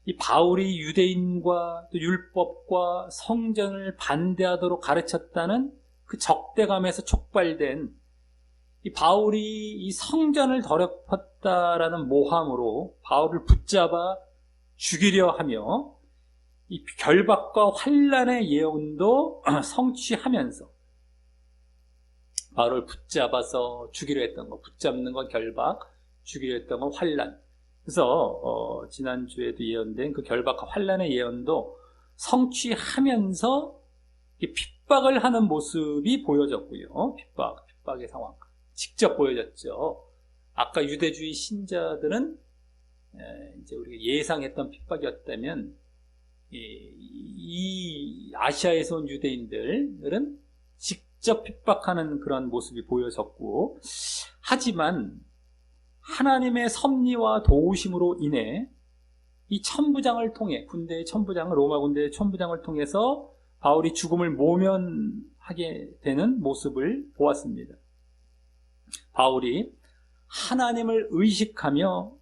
이 바울이 유대인과 또 율법과 성전을 반대하도록 가르쳤다는 그 적대감에서 촉발된 이 바울이 이 성전을 더럽혔다라는 모함으로 바울을 붙잡아 죽이려 하며 이 결박과 환난의 예언도 성취하면서 바울을 붙잡아서 죽이려 했던 거, 붙잡는 건 결박, 죽이려 했던 건 환난. 그래서 지난주에도 예언된 그 결박과 환난의 예언도 성취하면서 핍박을 하는 모습이 보여졌고요. 핍박의 상황 직접 보여졌죠. 아까 유대주의 신자들은 이제 우리가 예상했던 핍박이었다면 이 아시아에서 온 유대인들은 직접 핍박하는 그런 모습이 보여졌고, 하지만 하나님의 섭리와 도우심으로 인해 이 천부장을 통해, 군대의 천부장을, 로마 군대의 천부장을 통해서 바울이 죽음을 모면하게 되는 모습을 보았습니다. 바울이 하나님을 의식하며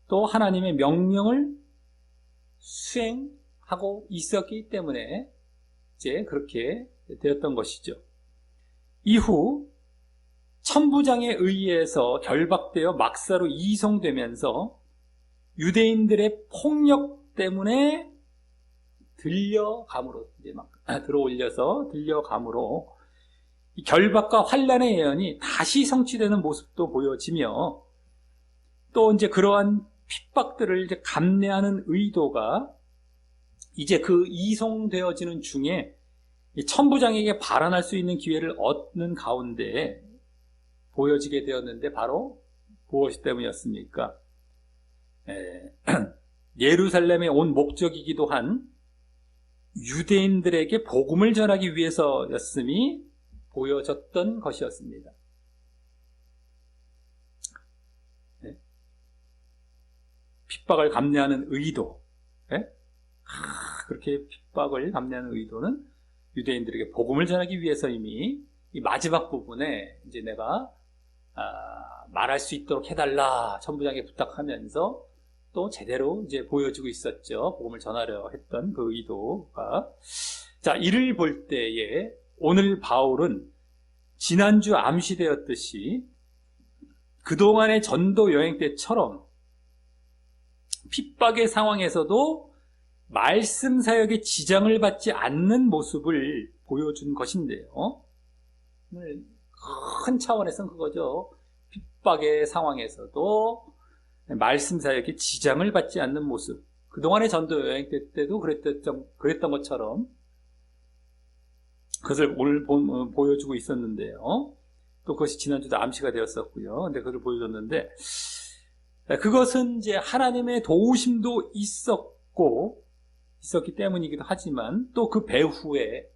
또 하나님의 명령을 수행하고 있었기 때문에 이제 그렇게 되었던 것이죠. 이후 천부장에 의해서 결박되어 막사로 이송되면서 유대인들의 폭력 때문에 들려감으로, 이제 막 들어올려서 들려감으로 이 결박과 환난의 예언이 다시 성취되는 모습도 보여지며, 또 이제 그러한 핍박들을 이제 감내하는 의도가 이제 그 이송되어지는 중에 천부장에게 발언할 수 있는 기회를 얻는 가운데 보여지게 되었는데, 바로 무엇 때문이었습니까? 예루살렘에 온 목적이기도 한 유대인들에게 복음을 전하기 위해서였음이 보여졌던 것이었습니다. 핍박을 감내하는 의도, 그렇게 핍박을 감내하는 의도는 유대인들에게 복음을 전하기 위해서 이미 이 마지막 부분에 이제 내가 말할 수 있도록 해달라 천부장에게 부탁하면서 또 제대로 이제 보여주고 있었죠. 복음을 전하려 했던 그 의도가. 자, 이를 볼 때에 오늘 바울은 지난주 암시되었듯이 그동안의 전도 여행 때처럼 핍박의 상황에서도 말씀 사역에 지장을 받지 않는 모습을 보여준 것인데요. 큰 차원에서는 그거죠. 핍박의 상황에서도 말씀 사역에 지장을 받지 않는 모습. 그동안의 전도 여행 때도 그랬던 것처럼 그것을 오늘 보여주고 있었는데요. 또 그것이 지난주도 암시가 되었었고요. 근데 그것을 보여줬는데, 그것은 이제 하나님의 도우심도 있었기 때문이기도 하지만, 또 그 배후에,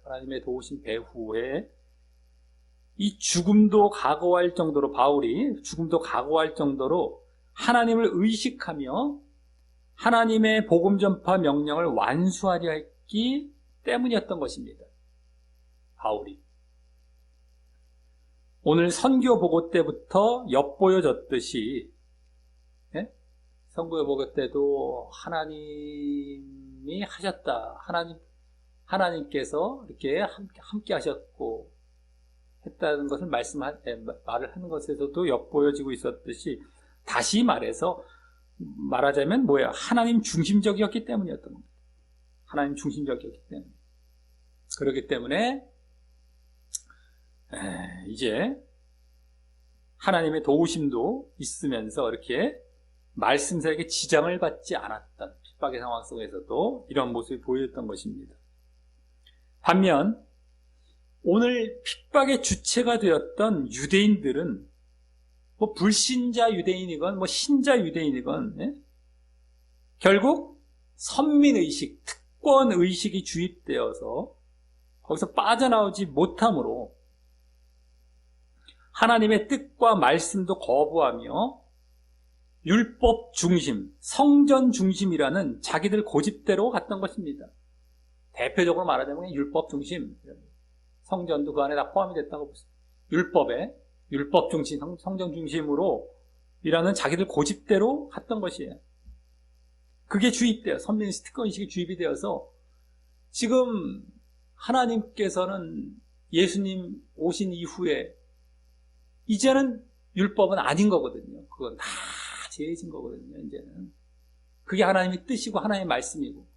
하나님의 도우심 배후에 이 죽음도 각오할 정도로, 바울이 죽음도 각오할 정도로 하나님을 의식하며 하나님의 복음 전파 명령을 완수하려 했기 때문이었던 것입니다. 바울이 오늘 선교 보고 때부터 엿보여졌듯이, 선교 보고 때도 하나님이 하셨다, 하나님께서 이렇게 함께 하셨고 했다는 것을 말을 하는 것에서도 엿보여지고 있었듯이, 다시 말하자면 뭐야? 하나님 중심적이었기 때문이었던 겁니다. 하나님 중심적이었기 때문에. 그렇기 때문에 이제 하나님의 도우심도 있으면서 이렇게 말씀 사역에 지장을 받지 않았던 핍박의 상황 속에서도 이런 모습이 보였던 것입니다. 반면 오늘 핍박의 주체가 되었던 유대인들은 뭐 불신자 유대인이건 뭐 신자 유대인이건 결국 선민의식, 특권의식이 주입되어서 거기서 빠져나오지 못함으로 하나님의 뜻과 말씀도 거부하며 율법 중심, 성전 중심이라는 자기들 고집대로 갔던 것입니다. 대표적으로 말하자면 율법 중심, 성전도 그 안에 다 포함이 됐다고 보세요. 율법 중심, 성전 중심으로 일하는 자기들 고집대로 갔던 것이에요. 그게 주입돼요. 선민의식, 특권의식이 주입이 되어서 지금 하나님께서는 예수님 오신 이후에 이제는 율법은 아닌 거거든요. 그건 다 제해진 거거든요. 이제는 그게 하나님의 뜻이고 하나님의 말씀이고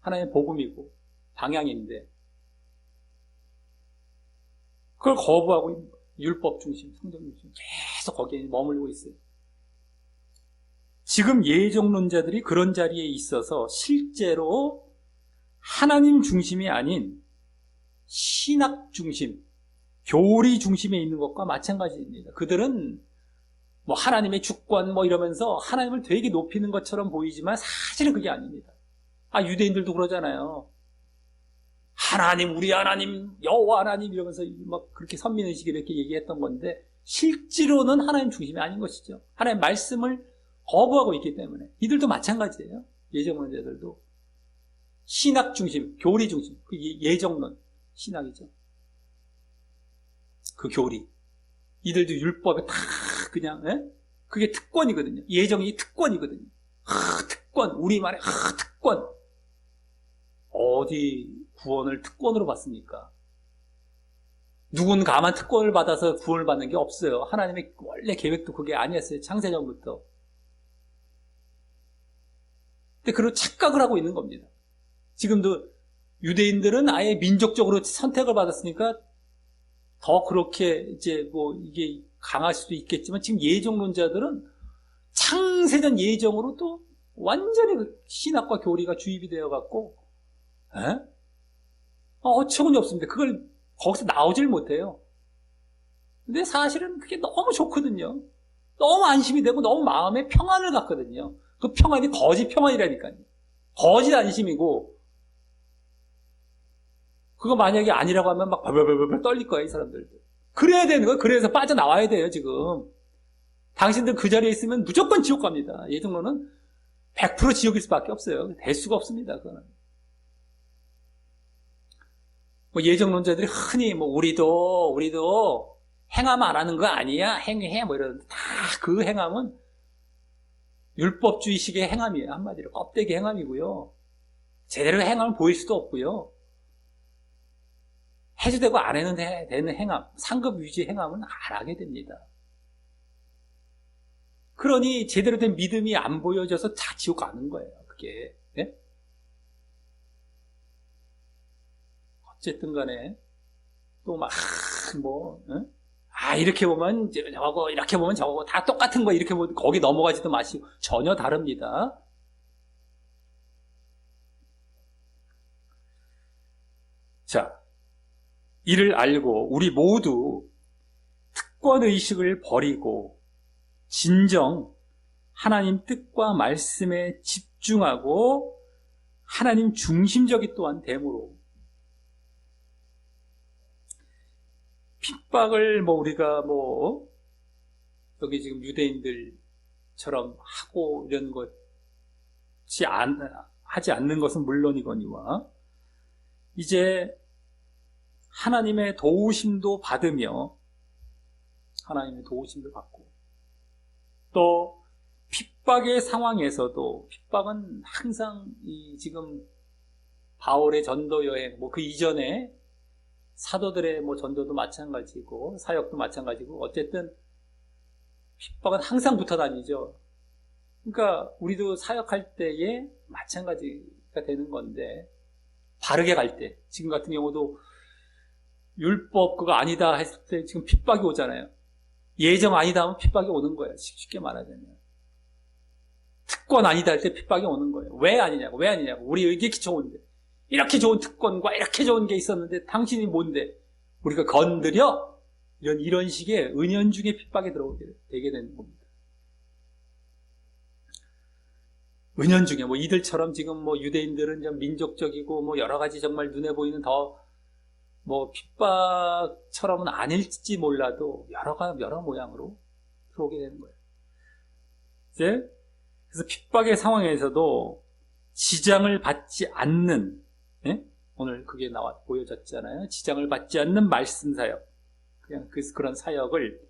하나님의 복음이고 방향인데 그걸 거부하고 있는 거예요. 율법 중심, 성경 중심 계속 거기에 머물고 있어요. 지금 예정론자들이 그런 자리에 있어서 실제로 하나님 중심이 아닌 신학 중심, 교리 중심에 있는 것과 마찬가지입니다. 그들은 뭐 하나님의 주권 뭐 이러면서 하나님을 되게 높이는 것처럼 보이지만 사실은 그게 아닙니다. 유대인들도 그러잖아요. 하나님, 우리 하나님, 여호와 하나님 이러면서 막 그렇게 선민의식 이렇게 얘기했던 건데 실제로는 하나님 중심이 아닌 것이죠. 하나님 말씀을 거부하고 있기 때문에 이들도 마찬가지예요. 예정론자들도 신학 중심, 교리 중심, 그 예정론 신학이죠. 그 교리 이들도 율법에 다 그냥 그게 특권이거든요. 예정이 특권이거든요. 특권, 우리말에 특권. 어디 구원을 특권으로 받습니까? 누군가만 특권을 받아서 구원을 받는 게 없어요. 하나님의 원래 계획도 그게 아니었어요. 창세전부터. 근데 그런 착각을 하고 있는 겁니다. 지금도 유대인들은 아예 민족적으로 선택을 받았으니까 더 그렇게 이제 뭐 이게 강할 수도 있겠지만 지금 예정론자들은 창세전 예정으로 또 완전히 그 신학과 교리가 주입이 되어 갖고 어처구니 없습니다. 그걸 거기서 나오질 못해요. 근데 사실은 그게 너무 좋거든요. 너무 안심이 되고 너무 마음에 평안을 갖거든요. 그 평안이 거짓 평안이라니까요. 거짓 안심이고 그거 만약에 아니라고 하면 막 벌벌벌벌 떨릴 거예요, 이 사람들도. 그래야 되는 거예요. 그래서 빠져나와야 돼요, 지금. 당신들 그 자리에 있으면 무조건 지옥 갑니다. 예정론은 100% 지옥일 수밖에 없어요. 될 수가 없습니다, 그거는. 뭐 예정론자들이 흔히 뭐 우리도 행함 안 하는 거 아니야? 행해 뭐 이러는데 다 그 행함은 율법주의식의 행함이에요. 한마디로 껍데기 행함이고요. 제대로 행함을 보일 수도 없고요. 해도 되고 안 해도 되는 행함, 상급 위주의 행함은 안 하게 됩니다. 그러니 제대로 된 믿음이 안 보여져서 다 지옥 가는 거예요. 그게. 네? 어쨌든 간에 또 막 이렇게 보면 저거 이렇게 보면 저거 다 똑같은 거 이렇게 보면 거기 넘어가지도 마시고 전혀 다릅니다. 자, 이를 알고 우리 모두 특권의식을 버리고 진정 하나님 뜻과 말씀에 집중하고 하나님 중심적이 또한 됨으로 핍박을 우리가 여기 지금 유대인들처럼 하고 이런 것이 하지 않는 것은 물론이거니와 이제 하나님의 도우심도 받으며 하나님의 도우심도 받고 또 핍박의 상황에서도 핍박은 항상 지금 바울의 전도 여행 그 이전에 사도들의 전도도 마찬가지고 사역도 마찬가지고 어쨌든 핍박은 항상 붙어 다니죠. 그러니까 우리도 사역할 때에 마찬가지가 되는 건데 바르게 갈 때 지금 같은 경우도 율법 그거 아니다 했을 때 지금 핍박이 오잖아요. 예정 아니다 하면 핍박이 오는 거예요. 쉽게 말하자면. 특권 아니다 할 때 핍박이 오는 거예요. 왜 아니냐고. 우리 이게 좋은데. 이렇게 좋은 특권과 이렇게 좋은 게 있었는데 당신이 뭔데? 우리가 건드려? 이런 식의 은연중에 핍박에 들어오게 되게 되는 겁니다. 은연중에 이들처럼 지금 유대인들은 좀 민족적이고 여러 가지 정말 눈에 보이는 더 핍박처럼은 아닐지 몰라도 여러 모양으로 들어오게 되는 거예요. 이제 그래서 핍박의 상황에서도 지장을 받지 않는 오늘 그게 보여졌잖아요. 지장을 받지 않는 말씀 사역, 그냥 그런 사역을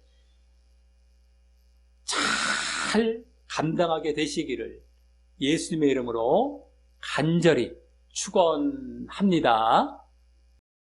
잘 감당하게 되시기를 예수님의 이름으로 간절히 축원합니다.